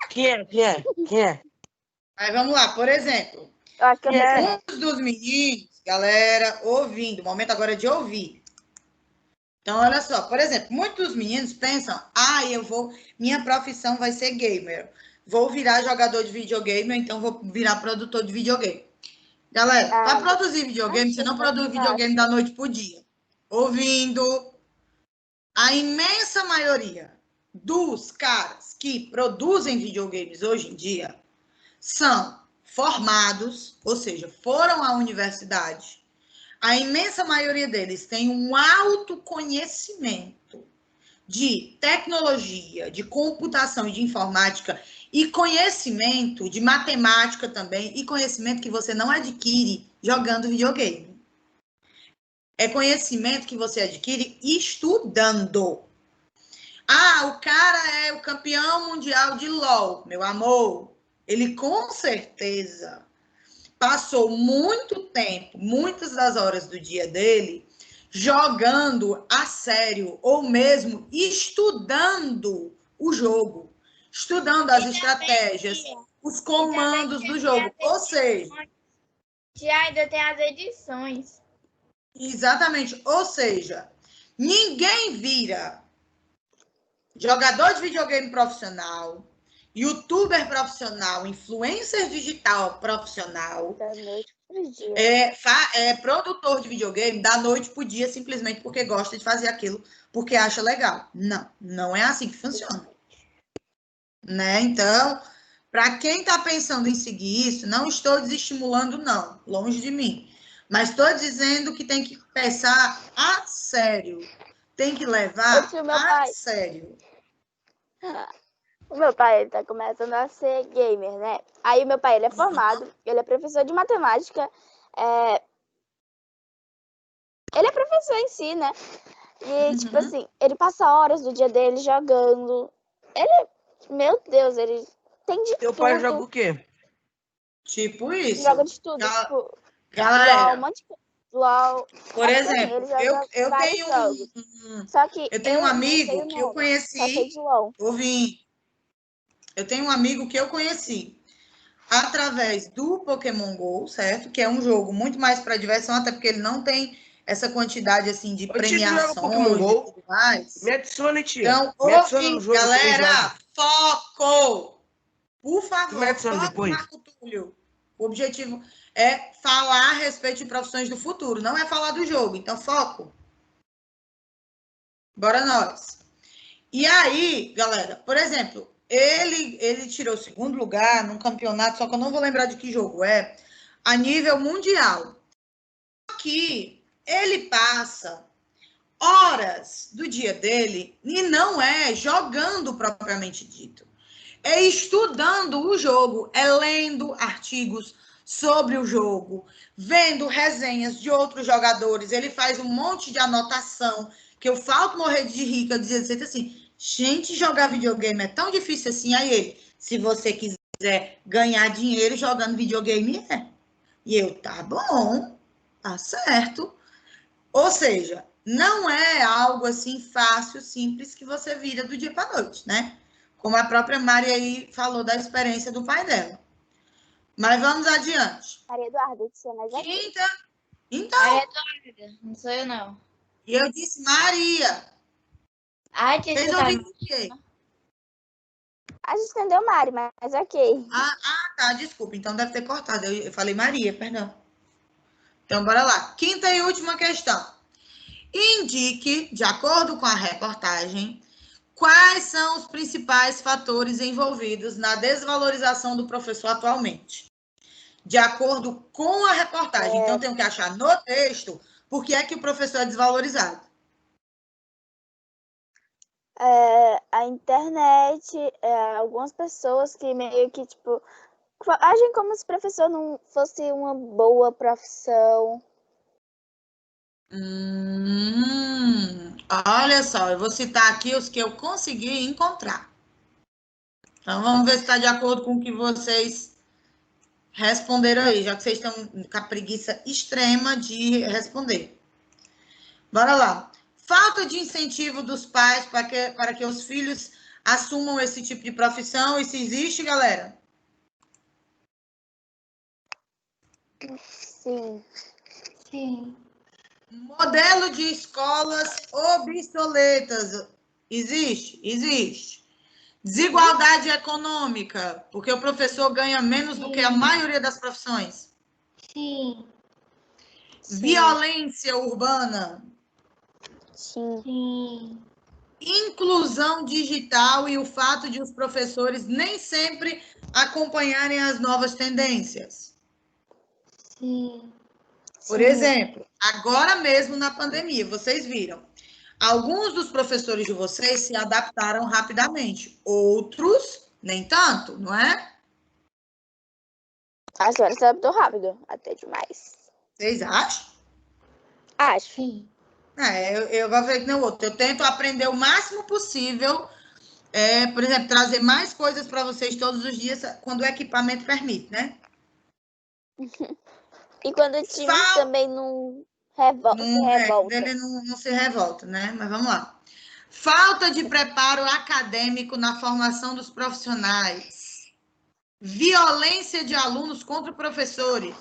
Quem é? Aí vamos lá, por exemplo. Muitos dos meninos, galera, ouvindo, o momento agora é de ouvir. Então, olha só, por exemplo, muitos dos meninos pensam, minha profissão vai ser gamer. Vou virar jogador de videogame, ou então vou virar produtor de videogame. Galera, para produzir videogame, você não produz videogame da noite pro dia. Ouvindo, a imensa maioria dos caras que produzem videogames hoje em dia são formados, ou seja, foram à universidade, a imensa maioria deles tem um autoconhecimento de tecnologia, de computação e de informática e conhecimento de matemática também, e conhecimento que você não adquire jogando videogame. É conhecimento que você adquire estudando. Ah, o cara é o campeão mundial de LOL, meu amor. Ele com certeza passou muito tempo, muitas das horas do dia dele, jogando a sério, ou mesmo estudando o jogo, estudando as estratégias, os comandos do jogo. Ou seja... E ainda tem as edições. Exatamente. Ou seja, ninguém vira jogador de videogame profissional, youtuber profissional, influencer digital profissional, produtor de videogame da noite pro dia, simplesmente porque gosta de fazer aquilo, porque acha legal. Não, não é assim que funciona. Né? Então, para quem está pensando em seguir isso, não estou desestimulando, não, longe de mim. Mas estou dizendo que tem que pensar a sério. Tem que levar a sério. O meu pai, ele tá começando a ser gamer, né? Aí o meu pai, ele é formado, ele é professor de matemática, ele é professor em si, né? E, tipo assim, ele passa horas do dia dele jogando. Ele, meu Deus, ele tem de tudo. Teu pai joga o quê? Tipo isso. Joga de tudo, tipo... Galera, LOL, um monte de... LOL. Por exemplo, eu tenho Só que eu tenho um amigo que eu conheci, eu tenho um amigo que eu conheci através do Pokémon GO, certo? Que é um jogo muito mais para diversão, até porque ele não tem essa quantidade assim de premiações e tudo mais. Me adicione, tia. Então, galera, foco! Por favor, foco, Marco Túlio. O objetivo é falar a respeito de profissões do futuro, não é falar do jogo. Então, foco. Bora nós. E aí, galera, por exemplo, ele tirou o 2º lugar num campeonato, só que eu não vou lembrar de que jogo é, a nível mundial. Aqui, ele passa horas do dia dele e não é jogando propriamente dito. É estudando o jogo, é lendo artigos sobre o jogo, vendo resenhas de outros jogadores. Ele faz um monte de anotação, que eu falto morrer de rir, que eu dizia assim, gente, jogar videogame é tão difícil assim. Aí ele, se você quiser ganhar dinheiro jogando videogame, é. E eu, tá bom, tá certo. Ou seja, não é algo assim fácil, simples, que você vira do dia para noite, né? Como a própria Mari aí falou da experiência do pai dela. Mas vamos adiante. Maria Eduarda, disse mais aqui. Quinta. Então. Maria Eduarda, não sou eu, não. E eu disse Maria. Ai, que vocês ouviram o quê? A gente entendeu Mari, mas ok. Tá, desculpa. Então deve ter cortado. Eu falei Maria, perdão. Então, bora lá. Quinta e última questão. Indique, de acordo com a reportagem, quais são os principais fatores envolvidos na desvalorização do professor atualmente? De acordo com a reportagem. Então, tenho que achar no texto por que é que o professor é desvalorizado. A internet, algumas pessoas que meio que, tipo, agem como se o professor não fosse uma boa profissão. Olha só, eu vou citar aqui os que eu consegui encontrar. Então, vamos ver se está de acordo com o que vocês responderam aí, já que vocês estão com a preguiça extrema de responder. Bora lá. Falta de incentivo dos pais para que os filhos assumam esse tipo de profissão. Isso existe, galera? Sim. Sim. Modelo de escolas obsoletas. Existe? Existe. Desigualdade econômica, porque o professor ganha menos do que a maioria das profissões. Sim. Violência urbana. Sim. Inclusão digital e o fato de os professores nem sempre acompanharem as novas tendências. Sim. Por exemplo, agora mesmo na pandemia, vocês viram, alguns dos professores de vocês se adaptaram rapidamente, outros nem tanto, não é? A senhora se adaptou rápido, até demais. Vocês acham? Acho. Sim. Eu vou ver que nem o outro. Eu tento aprender o máximo possível, por exemplo, trazer mais coisas para vocês todos os dias, quando o equipamento permite, né? E quando o time também não se revolta. Ele não se revolta, né? Mas vamos lá. Falta de preparo acadêmico na formação dos profissionais. Violência de alunos contra professores.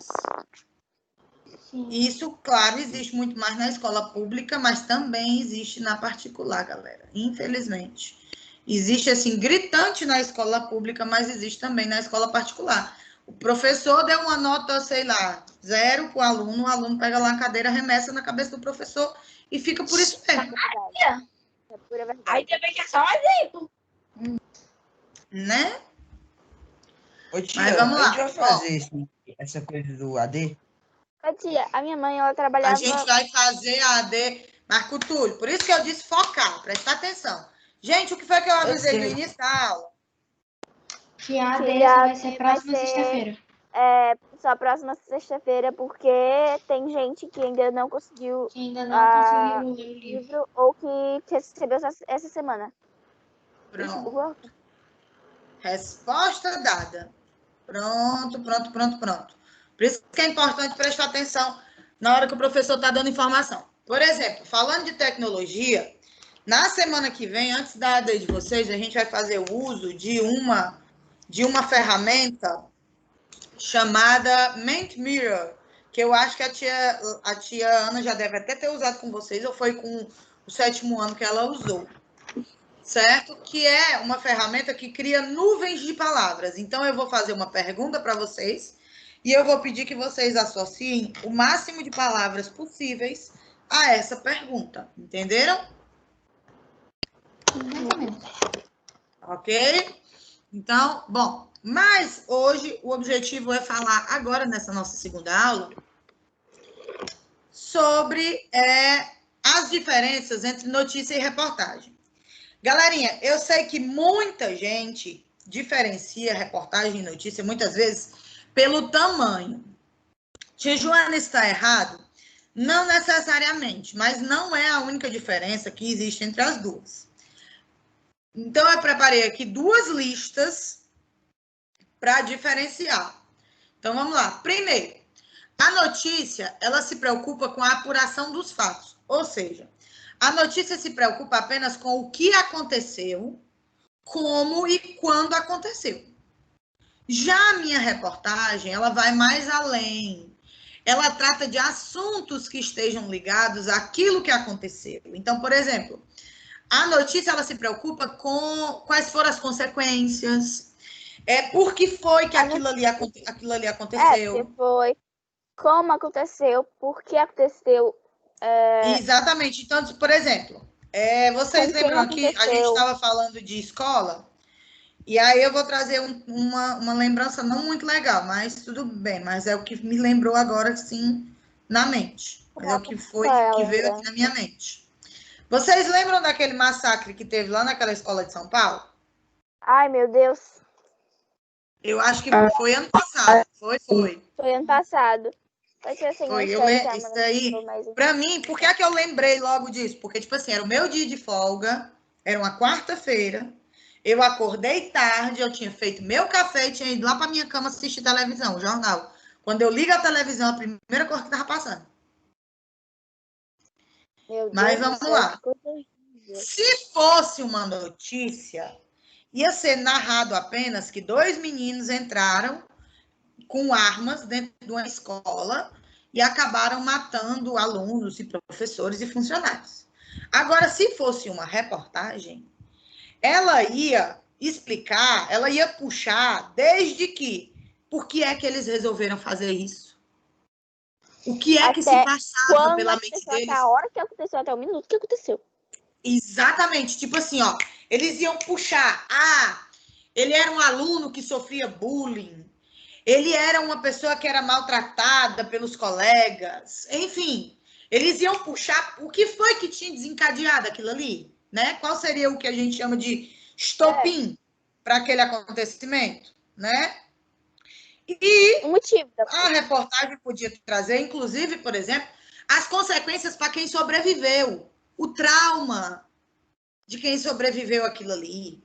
Sim. Isso, claro, existe muito mais na escola pública, mas também existe na particular, galera. Infelizmente. Existe, assim, gritante na escola pública, mas existe também na escola particular. O professor deu uma nota, sei lá, 0 para o aluno pega lá a cadeira, arremessa na cabeça do professor e fica por isso mesmo. É pura verdade. Aí também que é só um exemplo. Né? Ô, tia, Mas vamos lá. a gente vai fazer essa coisa do AD? Ô, tia, a minha mãe, ela trabalhava... A gente vai fazer a AD, Marco Túlio. Por isso que eu disse focar, prestar atenção. Gente, o que foi que eu avisei no início da aula? Que a AD vai ser próxima sexta-feira. Só próxima sexta-feira, porque tem gente que ainda não conseguiu... Que ainda não conseguiu ler o livro. Ou que recebeu essa semana. Pronto. Resposta dada. Pronto. Por isso que é importante prestar atenção na hora que o professor está dando informação. Por exemplo, falando de tecnologia, na semana que vem, antes da AD de vocês, a gente vai fazer o uso de uma ferramenta chamada Ment Mirror, que eu acho que a tia Ana já deve até ter usado com vocês, ou foi com o 7º ano que ela usou. Certo? Que é uma ferramenta que cria nuvens de palavras. Então, eu vou fazer uma pergunta para vocês e eu vou pedir que vocês associem o máximo de palavras possíveis a essa pergunta. Entenderam? Ok? Então, bom, mas hoje o objetivo é falar agora, nessa nossa segunda aula, sobre as diferenças entre notícia e reportagem. Galerinha, eu sei que muita gente diferencia reportagem e notícia, muitas vezes, pelo tamanho. Tia Joana está errado? Não necessariamente, mas não é a única diferença que existe entre as duas. Então, eu preparei aqui 2 listas para diferenciar. Então, vamos lá. Primeiro, a notícia, ela se preocupa com a apuração dos fatos, ou seja, a notícia se preocupa apenas com o que aconteceu, como e quando aconteceu. Já a minha reportagem, ela vai mais além. Ela trata de assuntos que estejam ligados àquilo que aconteceu. Então, por exemplo, a notícia, ela se preocupa com quais foram as consequências, por que foi que aquilo ali aconteceu. Que foi, como aconteceu, por que aconteceu. Exatamente. Então, por exemplo, vocês lembram que a gente estava falando de escola? E aí eu vou trazer uma lembrança não muito legal, mas tudo bem. Mas é o que me lembrou agora, sim, na mente. Mas é o que veio aqui na minha mente. Vocês lembram daquele massacre que teve lá naquela escola de São Paulo? Ai, meu Deus. Eu acho que foi ano passado. Foi ano passado. Isso aí, pra mim, por que é que eu lembrei logo disso? Porque, tipo assim, era o meu dia de folga, era uma quarta-feira, eu acordei tarde, eu tinha feito meu café e tinha ido lá pra minha cama assistir televisão, jornal. Quando eu ligo a televisão, a primeira coisa que tava passando. Mas vamos lá. Se fosse uma notícia, ia ser narrado apenas que 2 meninos entraram com armas dentro de uma escola e acabaram matando alunos e professores e funcionários. Agora, se fosse uma reportagem, ela ia explicar, ela ia puxar desde que, por que é que eles resolveram fazer isso? O que é que se passava pela mente deles? Até a hora que aconteceu, até o minuto que aconteceu. Exatamente, tipo assim, ó, eles iam puxar, ele era um aluno que sofria bullying, Ele era uma pessoa que era maltratada pelos colegas, enfim, eles iam puxar o que foi que tinha desencadeado aquilo ali, né? Qual seria o que a gente chama de estopim para aquele acontecimento, né? E O motivo a reportagem podia trazer, inclusive, por exemplo, as consequências para quem sobreviveu, o trauma de quem sobreviveu aquilo ali.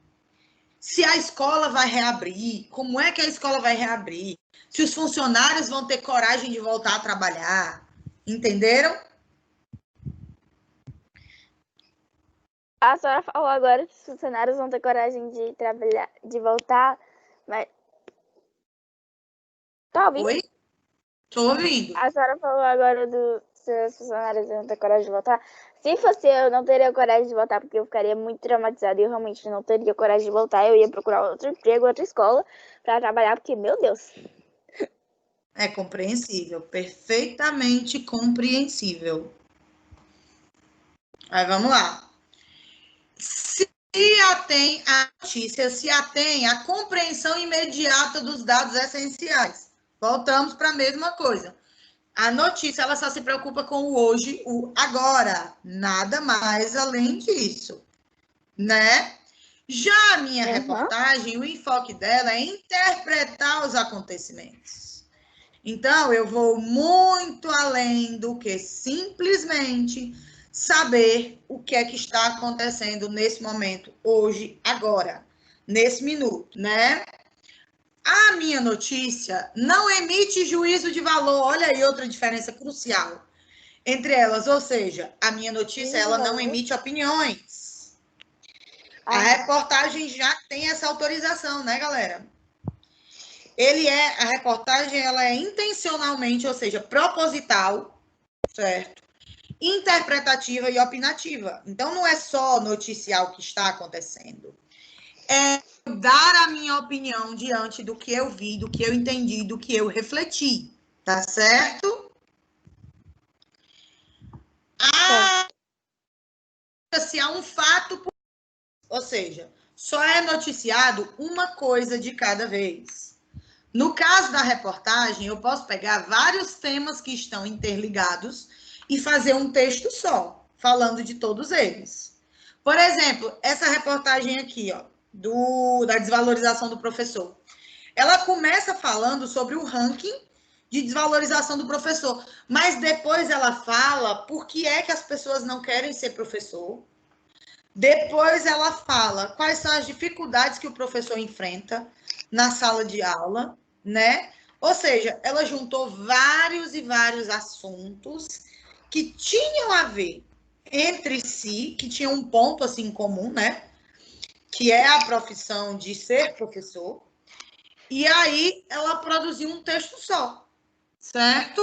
Se a escola vai reabrir, como é que a escola vai reabrir? Se os funcionários vão ter coragem de voltar a trabalhar. Entenderam? A senhora falou agora que os funcionários vão ter coragem de trabalhar, de voltar, mas... Tá ouvindo? Oi? Tô ouvindo. A senhora falou agora se os funcionários vão ter coragem de voltar. Se fosse eu, não teria coragem de voltar, porque eu ficaria muito traumatizada e eu realmente não teria coragem de voltar. Eu ia procurar outro emprego, outra escola para trabalhar, porque, meu Deus. É compreensível, perfeitamente compreensível. Aí vamos lá. Se atém a notícia, se atém à compreensão imediata dos dados essenciais. Voltamos para a mesma coisa. A notícia, ela só se preocupa com o hoje, o agora. Nada mais além disso, né? Já a minha reportagem, o enfoque dela é interpretar os acontecimentos. Então, eu vou muito além do que simplesmente saber o que é que está acontecendo nesse momento, hoje, agora, nesse minuto, né? A minha notícia não emite juízo de valor. Olha aí outra diferença crucial entre elas. Ou seja, a minha notícia, ela não emite opiniões. A reportagem já tem essa autorização, né, galera? A reportagem, ela é intencionalmente, ou seja, proposital, certo? Interpretativa e opinativa. Então, não é só noticiar o que está acontecendo. É dar a minha opinião diante do que eu vi, do que eu entendi, do que eu refleti. Tá certo? Se há um fato, ou seja, só é noticiado uma coisa de cada vez. No caso da reportagem, eu posso pegar vários temas que estão interligados e fazer um texto só, falando de todos eles. Por exemplo, essa reportagem aqui, ó, da desvalorização do professor. Ela começa falando sobre o ranking de desvalorização do professor, mas depois ela fala por que é que as pessoas não querem ser professor. Depois ela fala quais são as dificuldades que o professor enfrenta na sala de aula, né? Ou seja, ela juntou vários e vários assuntos que tinham a ver entre si, que tinham um ponto assim em comum, né? Que é a profissão de ser professor. E aí ela produziu um texto só, certo?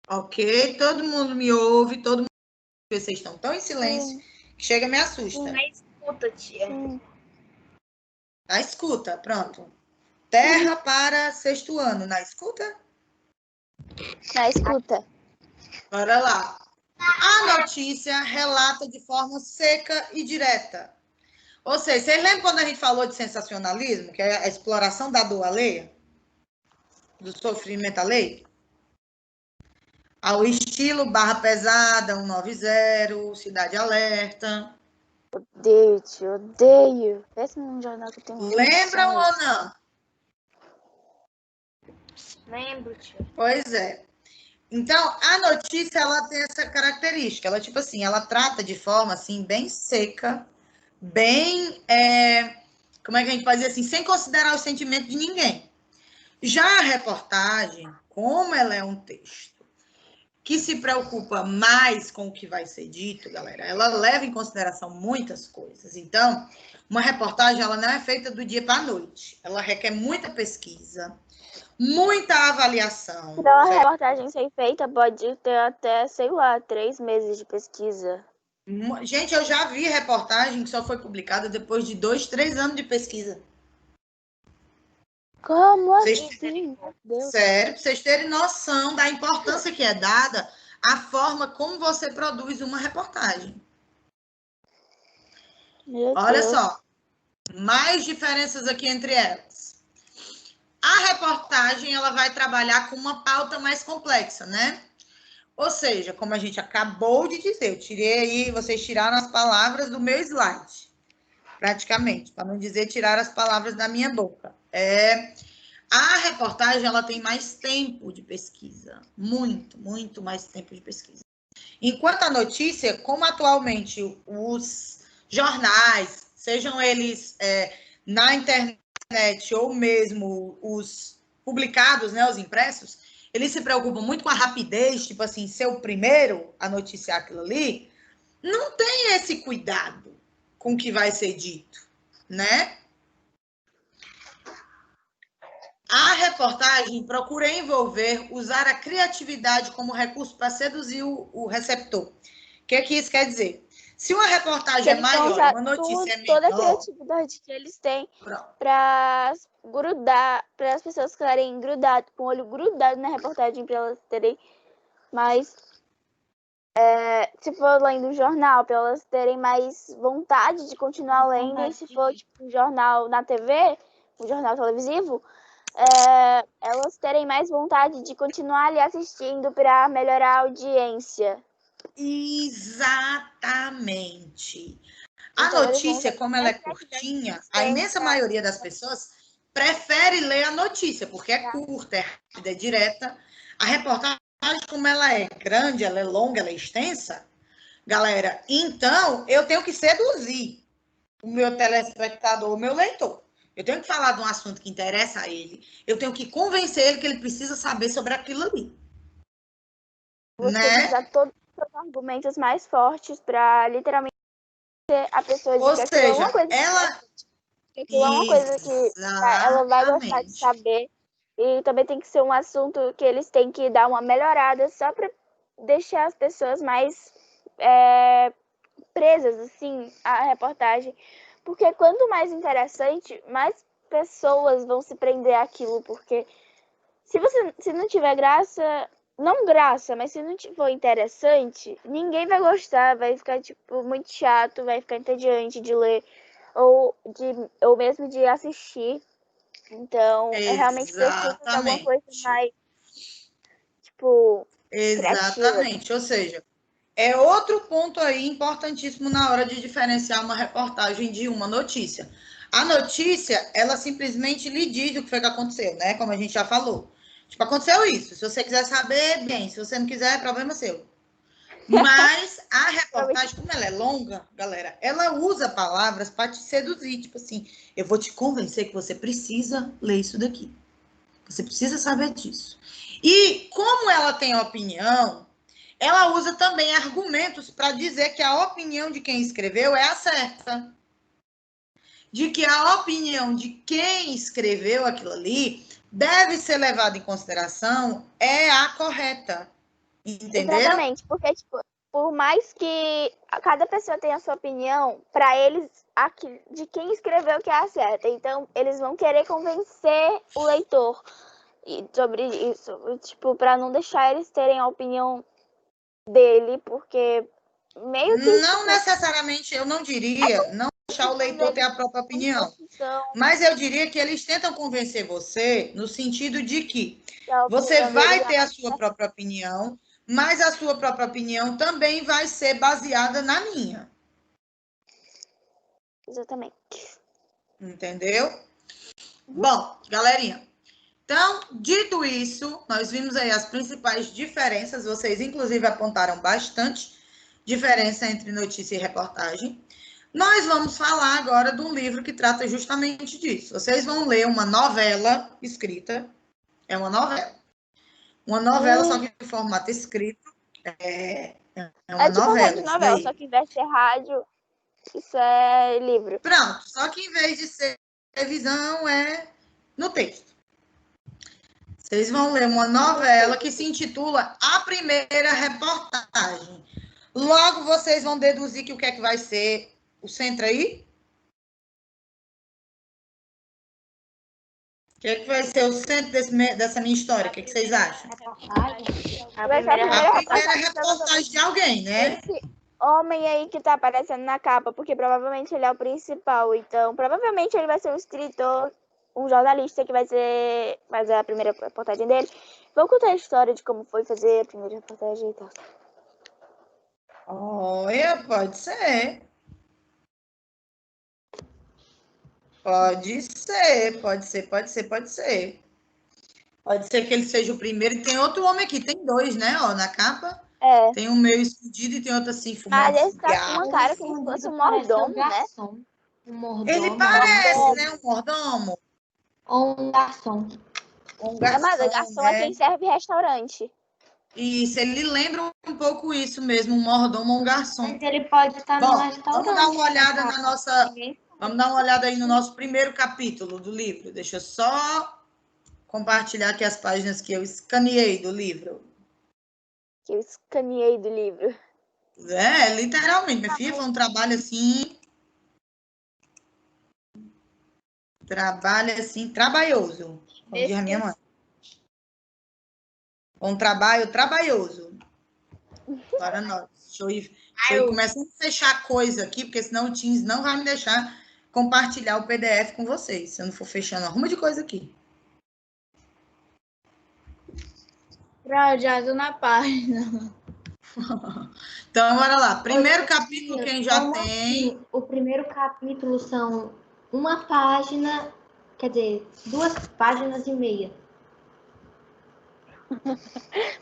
Ok, todo mundo me ouve, todo mundo... Vocês estão tão em silêncio que chega e me assusta. Na escuta, tia. Na escuta, pronto. Terra para sexto ano, na escuta? Na escuta. Bora lá. A notícia relata de forma seca e direta. Ou seja, vocês lembram quando a gente falou de sensacionalismo, que é a exploração da dor alheia? Do sofrimento alheio? Ao estilo Barra Pesada, 190, Cidade Alerta. Odeio, tio, odeio. Esse é um jornal que tem Lembram ou não? Lembro, tio. Pois é. Então, a notícia, ela tem essa característica. Ela, tipo assim, ela trata de forma, assim, bem seca, bem... como é que a gente faz assim? Sem considerar o sentimento de ninguém. Já a reportagem, como ela é um texto que se preocupa mais com o que vai ser dito, galera, ela leva em consideração muitas coisas. Então, uma reportagem, ela não é feita do dia para a noite. Ela requer muita pesquisa, muita avaliação. Então, a reportagem ser feita pode ter até, sei lá, 3 meses de pesquisa. Gente, eu já vi reportagem que só foi publicada depois de 2, 3 anos de pesquisa. Como assim? Sério, para vocês terem noção da importância que é dada à forma como você produz uma reportagem. Olha só, mais diferenças aqui entre elas. A reportagem, ela vai trabalhar com uma pauta mais complexa, né? Ou seja, como a gente acabou de dizer, eu tirei aí, vocês tiraram as palavras do meu slide, praticamente, para não dizer tirar as palavras da minha boca. A reportagem, ela tem mais tempo de pesquisa, muito, muito mais tempo de pesquisa. Enquanto a notícia, como atualmente os jornais, sejam eles na internet ou mesmo os publicados, né, os impressos, eles se preocupam muito com a rapidez, tipo assim, ser o primeiro a noticiar aquilo ali, não tem esse cuidado com o que vai ser dito, né? A reportagem procura envolver, usar a criatividade como recurso para seduzir o receptor. O que isso quer dizer? Se uma reportagem é maior, uma notícia é menor... Toda a criatividade que eles têm para grudar, para as pessoas ficarem grudadas, com o olho grudado na reportagem, para elas terem mais... se for lendo um jornal, para elas terem mais vontade de continuar lendo, e se for tipo, um jornal na TV, um jornal televisivo, elas terem mais vontade de continuar ali assistindo para melhorar a audiência. Exatamente. A notícia, como ela é curtinha, a imensa maioria das pessoas prefere ler a notícia, porque é curta, é rápida, é direta. A reportagem, como ela é grande, ela é longa, ela é extensa, galera, então eu tenho que seduzir o meu telespectador, o meu leitor. Eu tenho que falar de um assunto que interessa a ele. Eu tenho que convencer ele que ele precisa saber sobre aquilo ali. Você usa todos os argumentos mais fortes para literalmente a pessoa Ou de seja, uma coisa ela... é uma coisa que ela vai gostar de saber. E também tem que ser um assunto que eles têm que dar uma melhorada só para deixar as pessoas mais presas, assim, à reportagem. Porque quanto mais interessante, mais pessoas vão se prender àquilo. Porque se não tiver graça, não graça, mas se não for interessante, ninguém vai gostar, vai ficar tipo muito chato, vai ficar entediante de ler ou mesmo de assistir. Então, realmente precisa de alguma coisa mais tipo exatamente, criativa. Ou seja, é outro ponto aí importantíssimo na hora de diferenciar uma reportagem de uma notícia. A notícia, ela simplesmente lhe diz o que foi que aconteceu, né? Como a gente já falou. Tipo, aconteceu isso. Se você quiser saber, bem. Se você não quiser, é problema seu. Mas a reportagem, como ela é longa, galera, ela usa palavras para te seduzir. Tipo assim, eu vou te convencer que você precisa ler isso daqui. Você precisa saber disso. E como ela tem opinião, ela usa também argumentos para dizer que a opinião de quem escreveu é a certa. De que a opinião de quem escreveu aquilo ali deve ser levada em consideração, é a correta. Entendeu? Exatamente, porque, tipo, por mais que cada pessoa tenha a sua opinião, para eles, de quem escreveu que é a certa. Então, eles vão querer convencer o leitor sobre isso, tipo, para não deixar eles terem a opinião dele, porque meio que... Não necessariamente, eu não diria, não deixar o leitor ter a própria opinião. Mas eu diria que eles tentam convencer você no sentido de que você vai ter a sua própria opinião, mas a sua própria opinião também vai ser baseada na minha. Exatamente. Entendeu? Bom, galerinha, então, dito isso, nós vimos aí as principais diferenças, vocês inclusive apontaram bastante diferença entre notícia e reportagem. Nós vamos falar agora de um livro que trata justamente disso. Vocês vão ler uma novela escrita, é uma novela. Uma novela, só que em formato escrito, é uma novela. Tipo novela, só que em vez de ser rádio, isso é livro. Pronto, só que em vez de ser televisão, é no texto. Vocês vão ler uma novela que se intitula A Primeira Reportagem. Logo, vocês vão deduzir que o que é que vai ser o centro aí? O que é que vai ser o centro dessa minha história? O que é que vocês acham? A primeira reportagem de alguém, né? homem aí que tá aparecendo na capa, porque provavelmente ele é o principal. Então, provavelmente ele vai ser um escritor, um jornalista que vai fazer a primeira reportagem dele. Vou contar a história de como foi fazer a primeira reportagem e tal. Olha, pode ser. Pode ser, pode ser, pode ser, pode ser. Pode ser que ele seja o primeiro. E tem outro homem aqui, tem dois, né? Ó, na capa. É. Tem um meio escondido e tem outro assim, Mas fumando esse tá com uma cara como se fosse um mordomo, né? Um mordomo. Ele parece, né? Um mordomo. Ou um garçom. Um Mas garçom é quem serve restaurante. Isso, ele lembra um pouco isso mesmo, um mordomo ou um garçom. Mas ele pode estar no restaurante. Vamos dar uma olhada na nossa... Vamos dar uma olhada aí no nosso primeiro capítulo do livro. Deixa eu só compartilhar aqui as páginas que eu escaneei do livro. É, literalmente, minha filha, foi um trabalho assim... trabalhoso, como diz a minha mãe. Um trabalho trabalhoso para nós. Deixa eu ir começando a fechar coisa aqui, porque senão o Teams não vai me deixar compartilhar o PDF com vocês, se eu não for fechando arruma de coisa aqui. Já tô na página. Então, bora lá. Primeiro capítulo, quem já tem... Assim, o primeiro capítulo são uma página, quer dizer, 2 páginas e meia.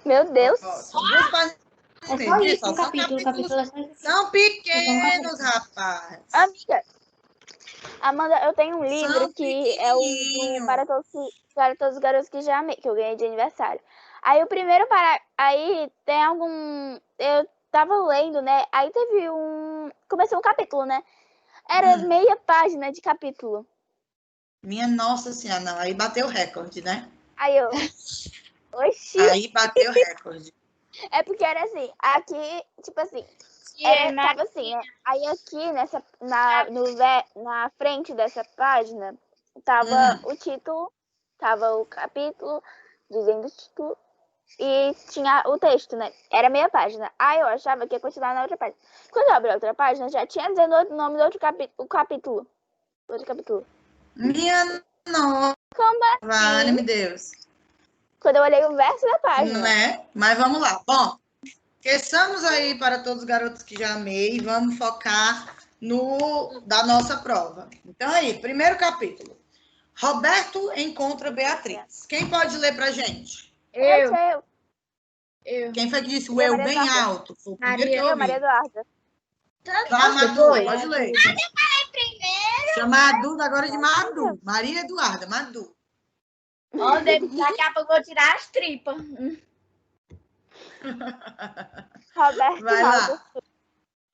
Meu Deus. São 2 páginas. É só isso, um capítulo. São pequenos, rapaz. Amiga, Amanda, eu tenho um livro que é o Para Todos os Garotos que Já Amei, que eu ganhei de aniversário. Aí o primeiro aí tem algum... Eu tava lendo, né? Aí teve começou um capítulo, né? Era meia página de capítulo. Minha nossa senhora, não. Aí bateu o recorde, né? Aí eu... Oxi. Aí bateu o recorde. É porque era assim, aqui, tipo assim, tava assim, né? Aí aqui na frente dessa página, tava o título, tava o capítulo, dizendo o título, e tinha o texto, né? Era meia página. Aí eu achava que ia continuar na outra página. Quando eu abri a outra página, já tinha dizendo o nome do outro capítulo. Outro capítulo. Minha nossa. Como assim? Vale-me Deus. Quando eu olhei o verso da página. Não é? Mas vamos lá. Bom, esqueçamos aí para todos os garotos que já amei. Vamos focar no da nossa prova. Então aí, primeiro capítulo. Roberto encontra Beatriz. Quem pode ler pra gente? Eu. Quem foi que disse o eu bem alto? Foi o primeiro que eu ouvi. Maria Eduarda. Vai, Madu, pode ler. Eu falei primeiro. Chama a Duda agora de Madu. Maria Eduarda, Madu. Daqui a pouco eu vou tirar as tripas.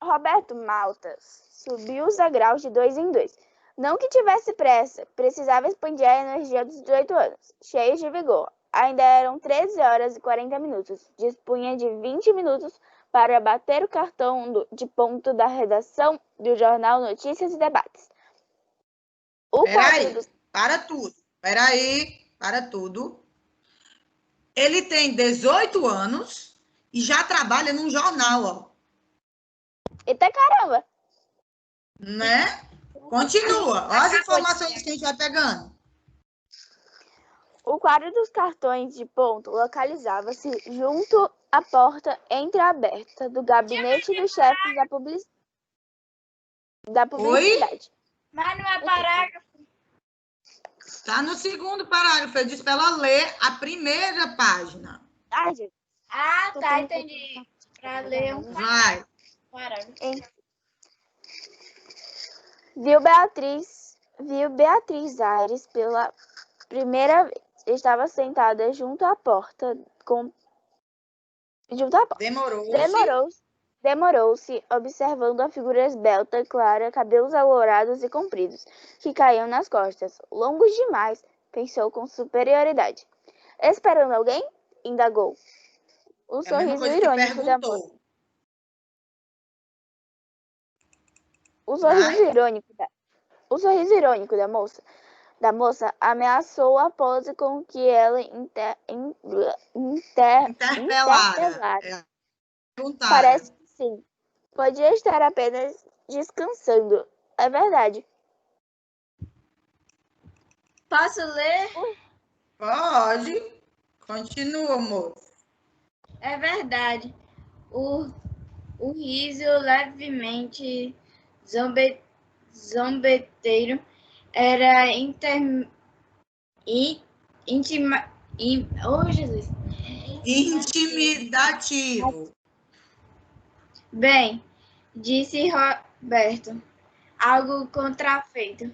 Roberto Maltas subiu os degraus de 2 em 2. Não que tivesse pressa, precisava expandir a energia dos 18 anos, cheios de vigor. Ainda eram 13 horas e 40 minutos. Dispunha de 20 minutos para bater o cartão de ponto da redação do jornal Notícias e Debates. Para tudo. Ele tem 18 anos e já trabalha num jornal, ó. Eita caramba! Né? Continua. Olha as informações que a gente vai pegando. O quadro dos cartões de ponto localizava-se junto à porta entreaberta do gabinete do chefe da publicidade. Mas não é parágrafo. Está no segundo parágrafo. Eu disse para ela ler a primeira página. Tá, entendi. Para ler um parágrafo. Viu Beatriz Aires pela primeira vez. Estava sentada junto à porta. Demorou-se, observando a figura esbelta, clara, cabelos alourados e compridos, que caíam nas costas. Longos demais, pensou com superioridade. Esperando alguém? Indagou. O sorriso irônico da moça. O sorriso irônico da moça ameaçou a pose com que ela interpelara. Parece que sim. Podia estar apenas descansando. É verdade. Posso ler? Pode. Continua, amor. É verdade. O riso levemente zombeteiro era oh, Jesus. Intimidativo. Bem, disse Roberto, algo contrafeito.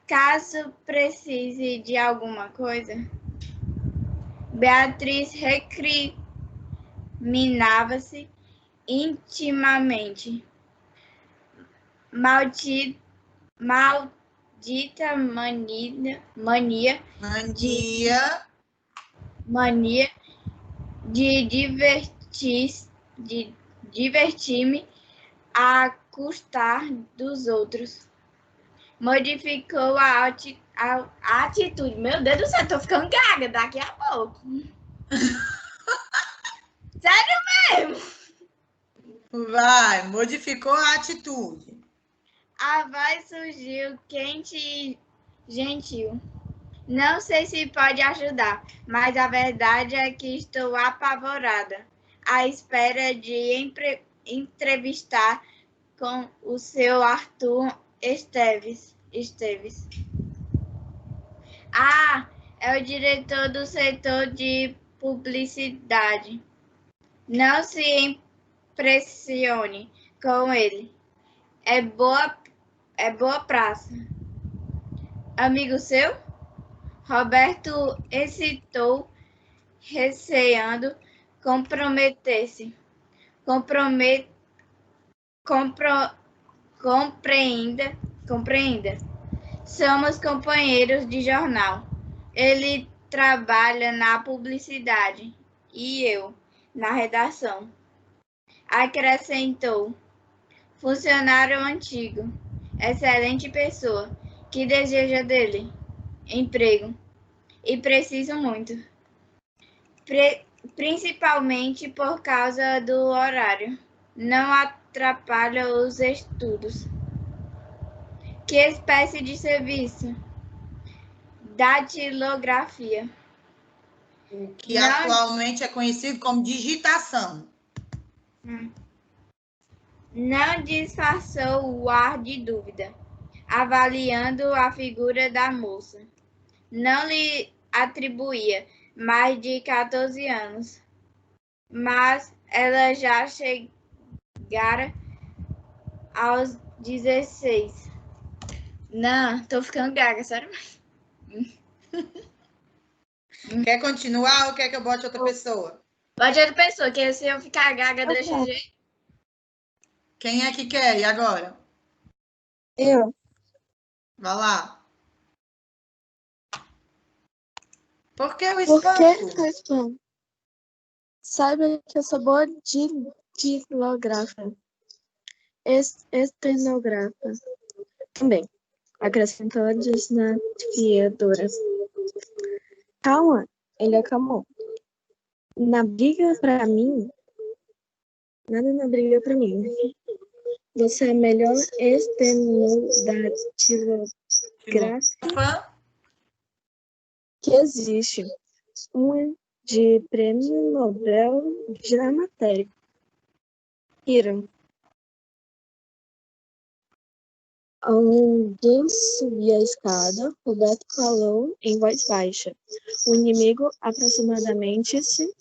Caso precise de alguma coisa, Beatriz recriminava-se intimamente. Maldita mania de divertir-me a custar dos outros. Modificou a atitude. Meu Deus do céu, tô ficando gaga daqui a pouco. Sério mesmo? Vai, modificou a atitude. A voz surgiu quente e gentil. Não sei se pode ajudar, mas a verdade é que estou apavorada, à espera de entrevistar com o seu Arthur Esteves. Ah, é o diretor do setor de publicidade. Não se impressione com ele. É boa praça. Amigo seu? Roberto hesitou, receando comprometer-se. Compreenda. Somos companheiros de jornal. Ele trabalha na publicidade e eu na redação. Acrescentou. Funcionário antigo. Excelente pessoa. Que deseja dele? Emprego. E preciso muito. Principalmente por causa do horário. Não atrapalha os estudos. Que espécie de serviço? Datilografia. O que atualmente é conhecido como digitação. Não disfarçou o ar de dúvida, avaliando a figura da moça. Não lhe atribuía mais de 14 anos, mas ela já chegara aos 16. Não, tô ficando gaga, sério. Quer continuar ou quer que eu bote outra pessoa? Bote outra pessoa, que se eu ficar gaga desse jeito. Quem é que quer? E agora? Eu. Vai lá. Por que o espanto? Saiba que eu sou boa dilografa. Estenógrafa. Também. Acrescentou a desafiadora. Calma, ele acalmou. Nada na briga pra mim. Você é a melhor estenográfica que existe. Uma de prêmio Nobel de Matéria. Ira. Alguém subia a escada. Roberto falou em voz baixa. O inimigo aproximadamente se...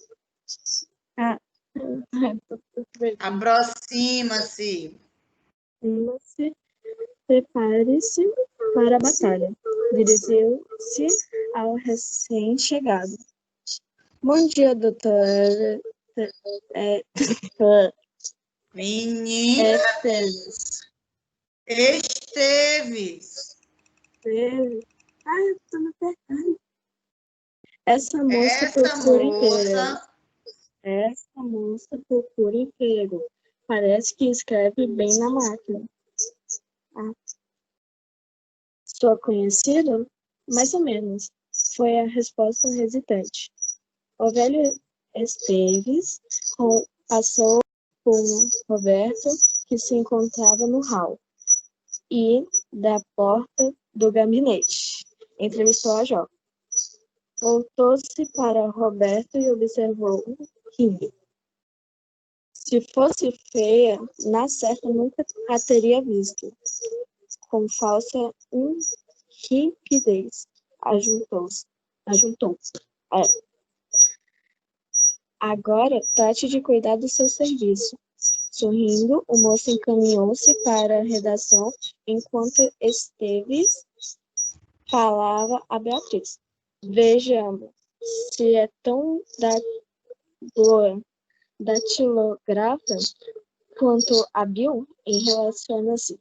Aproxima-se. Prepare-se para a batalha. Dirigiu-se ao recém-chegado. Bom dia, doutor. Menina. Esteves. Eu tô me perdendo. Essa moça procura emprego. Essa moça procura emprego. Parece que escreve bem na máquina. Sua conhecida? Mais ou menos. Foi a resposta hesitante. O velho Esteves passou por Roberto, que se encontrava no hall, e da porta do gabinete. Entrevistou a jovem. Voltou-se para Roberto e observou, rindo. Se fosse feia, na certa nunca a teria visto. Com falsa intrepidez, ajuntou. Agora trate de cuidar do seu serviço. Sorrindo, o moço encaminhou-se para a redação, enquanto Esteves falava a Beatriz. Vejamos se é tão boa datilógrafa quanto hábil em relacionar-se.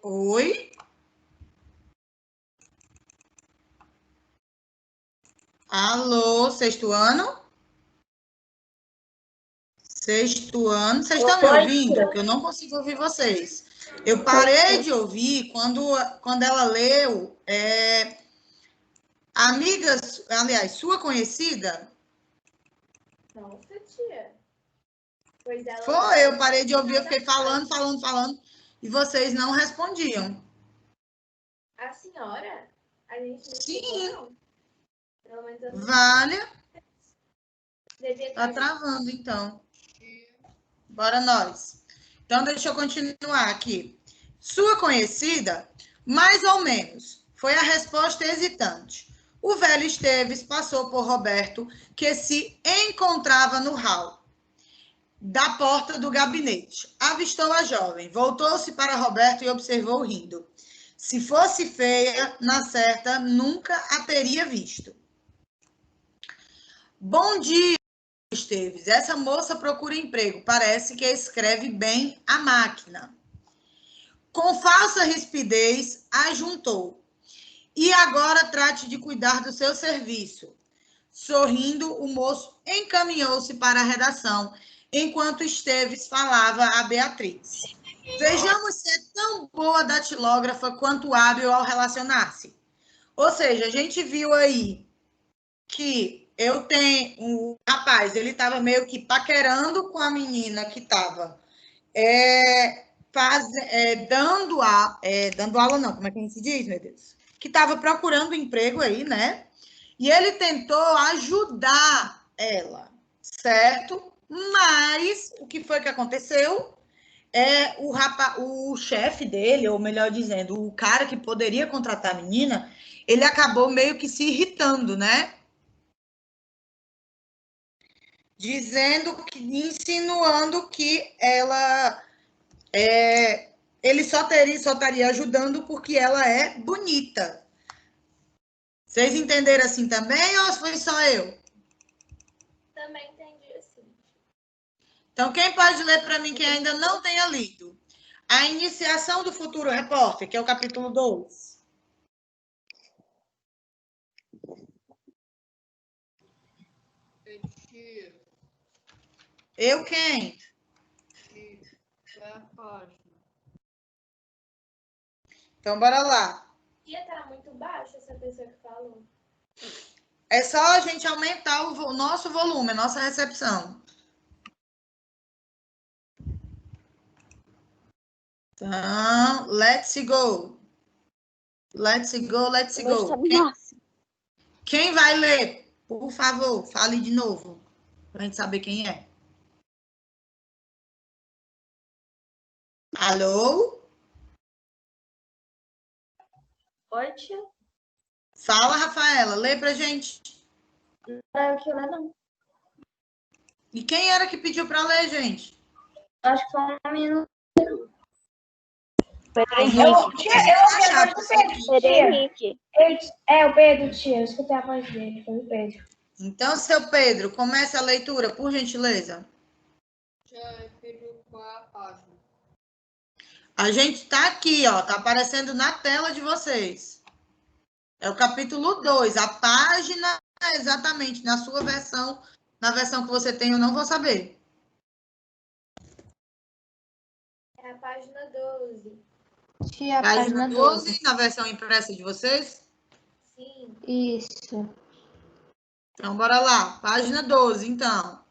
Oi? Alô, sexto ano? Sexto ano. Vocês estão me ouvindo? Porque eu não consigo ouvir vocês. Eu parei de ouvir quando ela leu amigas, aliás, sua conhecida. Nossa, tia. Pois ela Foi, eu parei de ouvir, eu fiquei falando, e vocês não respondiam. A senhora? A gente não Sim. não. Pelo menos eu não... Vale. Devia Tá travando, então. Bora nós. Então, deixa eu continuar aqui. Sua conhecida, mais ou menos, foi a resposta hesitante. O velho Esteves passou por Roberto, que se encontrava no hall da porta do gabinete. Avistou a jovem, voltou-se para Roberto e observou rindo. Se fosse feia, na certa, nunca a teria visto. Bom dia, Esteves. Essa moça procura emprego. Parece que escreve bem a máquina. Com falsa rispidez, ajuntou. E agora trate de cuidar do seu serviço. Sorrindo, o moço encaminhou-se para a redação, enquanto Esteves falava a Beatriz. Vejamos se é tão boa datilógrafa quanto hábil ao relacionar-se. Ou seja, a gente viu aí que eu tenho um rapaz, ele estava meio que paquerando com a menina que estava dando aula, não, como é que a gente diz, meu Deus? Que estava procurando emprego aí, né? E ele tentou ajudar ela, certo? Mas o que foi que aconteceu? O chefe dele, ou melhor dizendo, o cara que poderia contratar a menina, ele acabou meio que se irritando, né? Insinuando que ela ele só estaria ajudando porque ela é bonita. Vocês entenderam assim também ou foi só eu? Também entendi assim. Então, quem pode ler para mim, quem ainda não tenha lido? A iniciação do Futuro Repórter, que é o capítulo 2. Eu quem? Então, bora lá. Tia, tá muito baixo essa pessoa que falou. É só a gente aumentar o nosso volume, a nossa recepção. Então, let's go. Let's go, let's go. Quem vai ler? Por favor, fale de novo, para a gente saber quem é. Alô? Oi, tia. Fala, Rafaela, lê pra gente. Não é o que eu ler, não. E quem era que pediu para ler, gente? Acho que foi um menino. Pedro Henrique. Pedro Henrique. É, o Pedro, tia. Eu escutei a voz dele. Foi o Pedro. Então, seu Pedro, comece a leitura, por gentileza. A gente está aqui, ó, tá aparecendo na tela de vocês. É o capítulo 2, a página exatamente na sua versão, na versão que você tem, eu não vou saber. É a página 12. Tia, Página 12, na versão impressa de vocês? Isso. Então, bora lá. Página 12, então.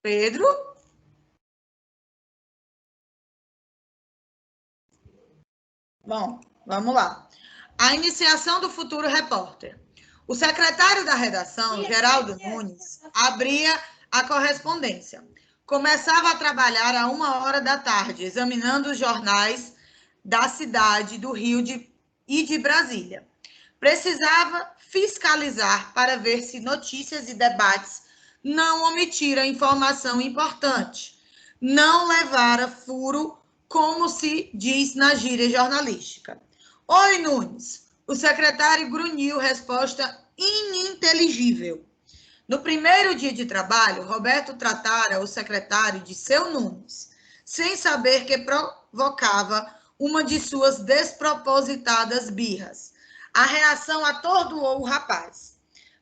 Pedro? Bom, vamos lá. A iniciação do futuro repórter. O secretário da redação, Geraldo Nunes, abria a correspondência. Começava a trabalhar a 1h da tarde, examinando os jornais da cidade, do Rio e de Brasília. Precisava fiscalizar para ver se notícias e debates não omitiram informação importante, não levara furo, como se diz na gíria jornalística. Oi, Nunes. O secretário grunhiu resposta ininteligível. No primeiro dia de trabalho, Roberto tratara o secretário de seu Nunes, sem saber que provocava uma de suas despropositadas birras. A reação atordoou o rapaz.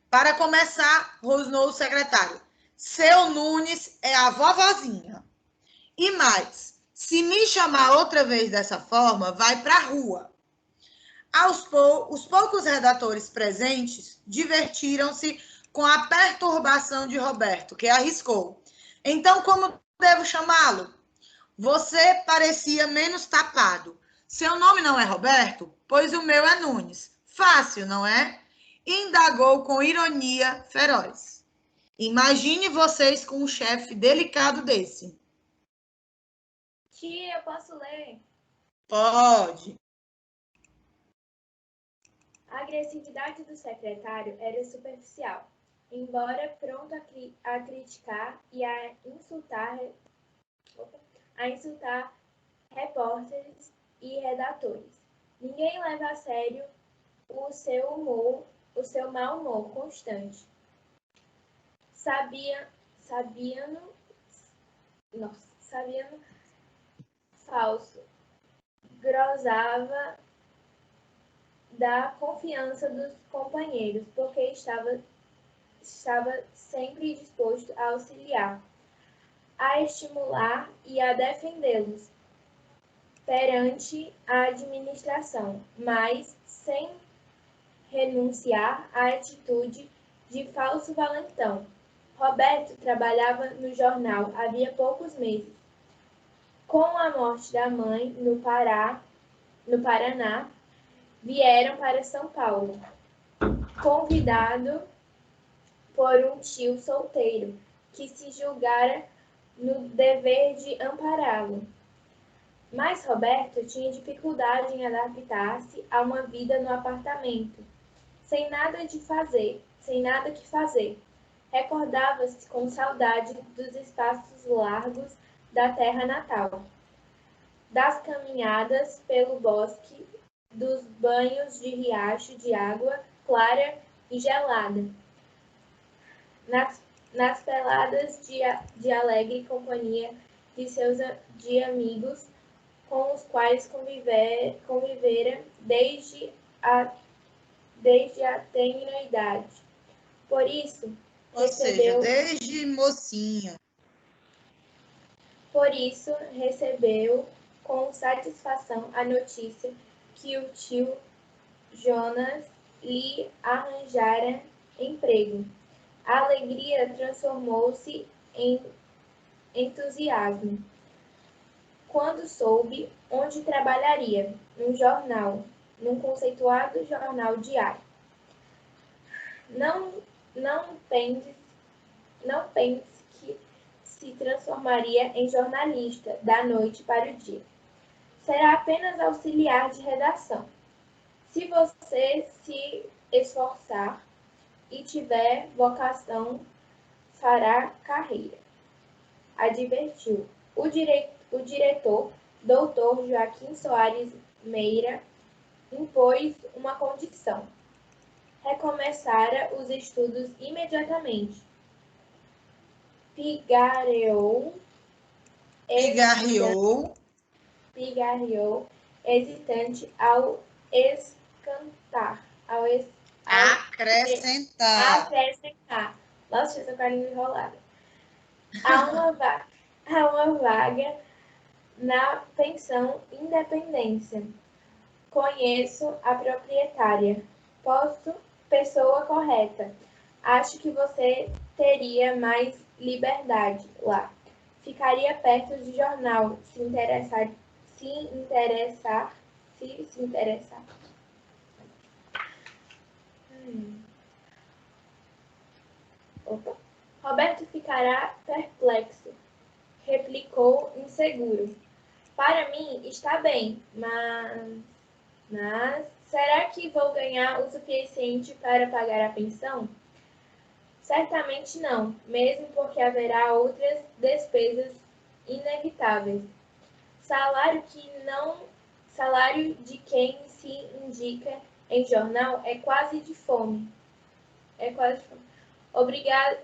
Para começar, rosnou o secretário. Seu Nunes é a vovozinha. E mais, se me chamar outra vez dessa forma, vai para a rua. Os poucos redatores presentes divertiram-se com a perturbação de Roberto, que arriscou. Então, como devo chamá-lo? Você parecia menos tapado. Seu nome não é Roberto? Pois o meu é Nunes. Fácil, não é? Indagou com ironia feroz. Imagine vocês com um chefe delicado desse. Tia, eu posso ler? Pode. A agressividade do secretário era superficial, embora pronto a criticar e a insultar repórteres e redatores. Ninguém leva a sério o seu mau humor constante. Sabiano falso, grosava da confiança dos companheiros, porque estava sempre disposto a auxiliar, a estimular e a defendê-los perante a administração, mas sem renunciar à atitude de falso valentão. Roberto trabalhava no jornal havia poucos meses. Com a morte da mãe no Paraná, vieram para São Paulo, convidado por um tio solteiro, que se julgara no dever de ampará-lo. Mas Roberto tinha dificuldade em adaptar-se a uma vida no apartamento, sem nada que fazer. Recordava-se com saudade dos espaços largos da terra natal, das caminhadas pelo bosque, dos banhos de riacho de água clara e gelada, nas peladas de alegre companhia de amigos com os quais convivera desde a tenra idade. Por isso, desde mocinho. Por isso, recebeu com satisfação a notícia que o tio Jonas lhe arranjara emprego. A alegria transformou-se em entusiasmo quando soube onde trabalharia, num conceituado jornal diário. Não pense que se transformaria em jornalista da noite para o dia. Será apenas auxiliar de redação. Se você se esforçar e tiver vocação, fará carreira. Advertiu o diretor, Dr. Joaquim Soares Meira, impôs uma condição. Recomeçara os estudos imediatamente. Pigarreou, hesitante ao acrescentar. Nossa, essa com a língua enrolada. Há uma vaga na pensão Independência. Conheço a proprietária. Posto pessoa correta. Acho que você teria mais liberdade lá. Ficaria perto de jornal, se interessar. Opa. Roberto ficará perplexo. Replicou inseguro. Para mim está bem, mas será que vou ganhar o suficiente para pagar a pensão? Certamente não, mesmo porque haverá outras despesas inevitáveis. Salário de quem se indica em jornal é quase de fome. Obrigada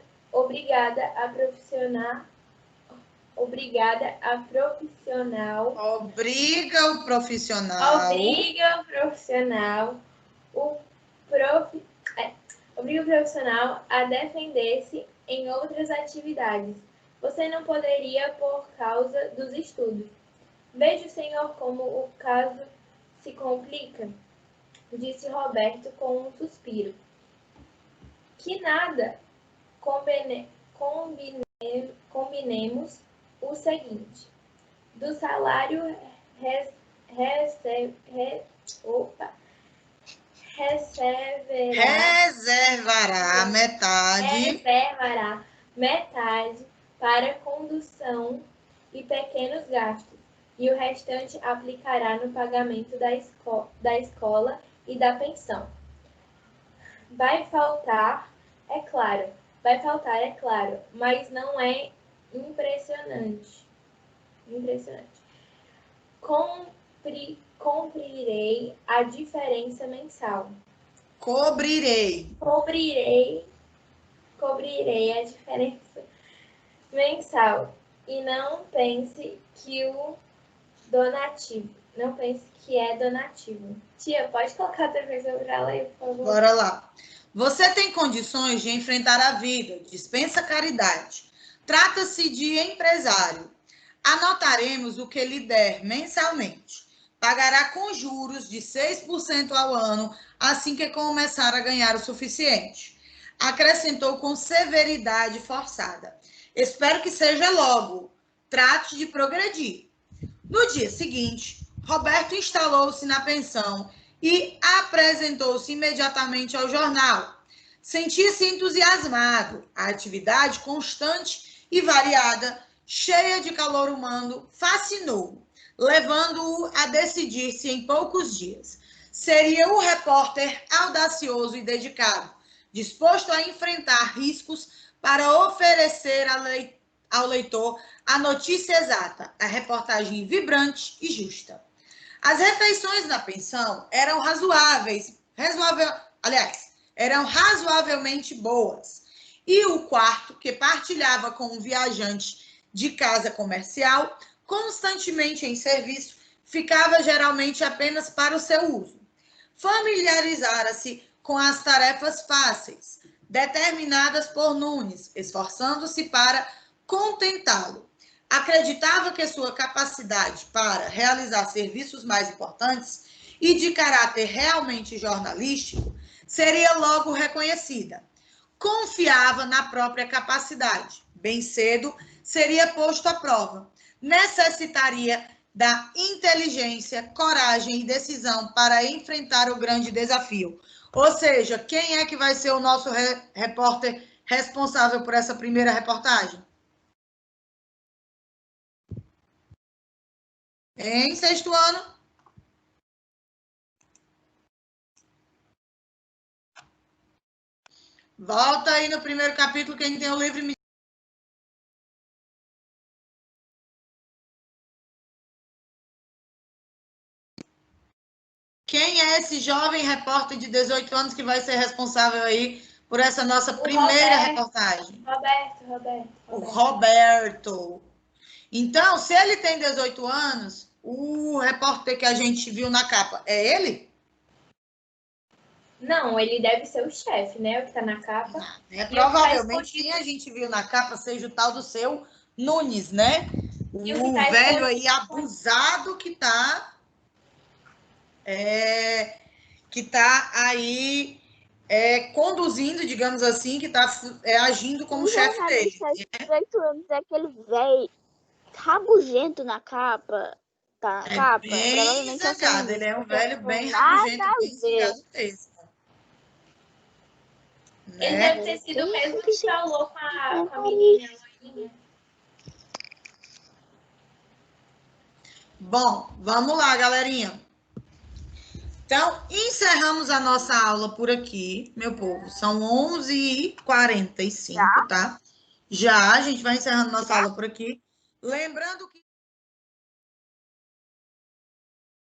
a profissional. Obriga o profissional a defender-se em outras atividades. Você não poderia por causa dos estudos. Veja, senhor, como o caso se complica, disse Roberto com um suspiro. Que nada. Combinemos o seguinte. Do salário reservará metade para condução e pequenos gastos, e o restante aplicará no pagamento da escola e da pensão. Vai faltar, é claro, mas não é impressionante. Cumprirei a diferença mensal. Cobrirei a diferença mensal. E não pense que é donativo. Tia, pode colocar a televisão para ela aí, por favor? Bora lá. Você tem condições de enfrentar a vida, dispensa caridade. Trata-se de empresário. Anotaremos o que lhe der mensalmente. Pagará com juros de 6% ao ano assim que começar a ganhar o suficiente. Acrescentou com severidade forçada. Espero que seja logo. Trate de progredir. No dia seguinte, Roberto instalou-se na pensão e apresentou-se imediatamente ao jornal. Sentia-se entusiasmado. A atividade constante e variada, cheia de calor humano, fascinou-o, levando-o a decidir-se em poucos dias. Seria o repórter audacioso e dedicado, disposto a enfrentar riscos para oferecer ao leitor a notícia exata, a reportagem vibrante e justa. As refeições na pensão eram razoavelmente boas, e o quarto, que partilhava com um viajante de casa comercial, constantemente em serviço, ficava geralmente apenas para o seu uso. Familiarizara-se com as tarefas fáceis, determinadas por Nunes, esforçando-se para contentá-lo. Acreditava que sua capacidade para realizar serviços mais importantes e de caráter realmente jornalístico seria logo reconhecida. Confiava na própria capacidade. Bem cedo seria posto à prova. Necessitaria da inteligência, coragem e decisão para enfrentar o grande desafio. Ou seja, quem é que vai ser o nosso repórter responsável por essa primeira reportagem? Em sexto ano? Volta aí no primeiro capítulo, quem tem o livro me... Quem é esse jovem repórter de 18 anos que vai ser responsável aí por essa nossa primeira reportagem? Roberto. Então, se ele tem 18 anos, o repórter que a gente viu na capa, é ele? Não, ele deve ser o chefe, né? O que tá na capa. Provavelmente quem a gente viu na capa seja o tal do seu Nunes, né? O velho aí abusado que tá aí conduzindo, digamos assim, que tá agindo como chefe dele. De 18 anos é aquele velho rabugento na capa. Tá na capa? Bem Provavelmente zangado, ele é um velho bem nada rabugento, a bem zangado mesmo. Ele Né? deve ter sido o mesmo que falou com a menina. Bom, vamos lá, galerinha. Então, encerramos a nossa aula por aqui, meu povo. São 11h45, tá? Já, a gente vai encerrando nossa aula por aqui. Lembrando que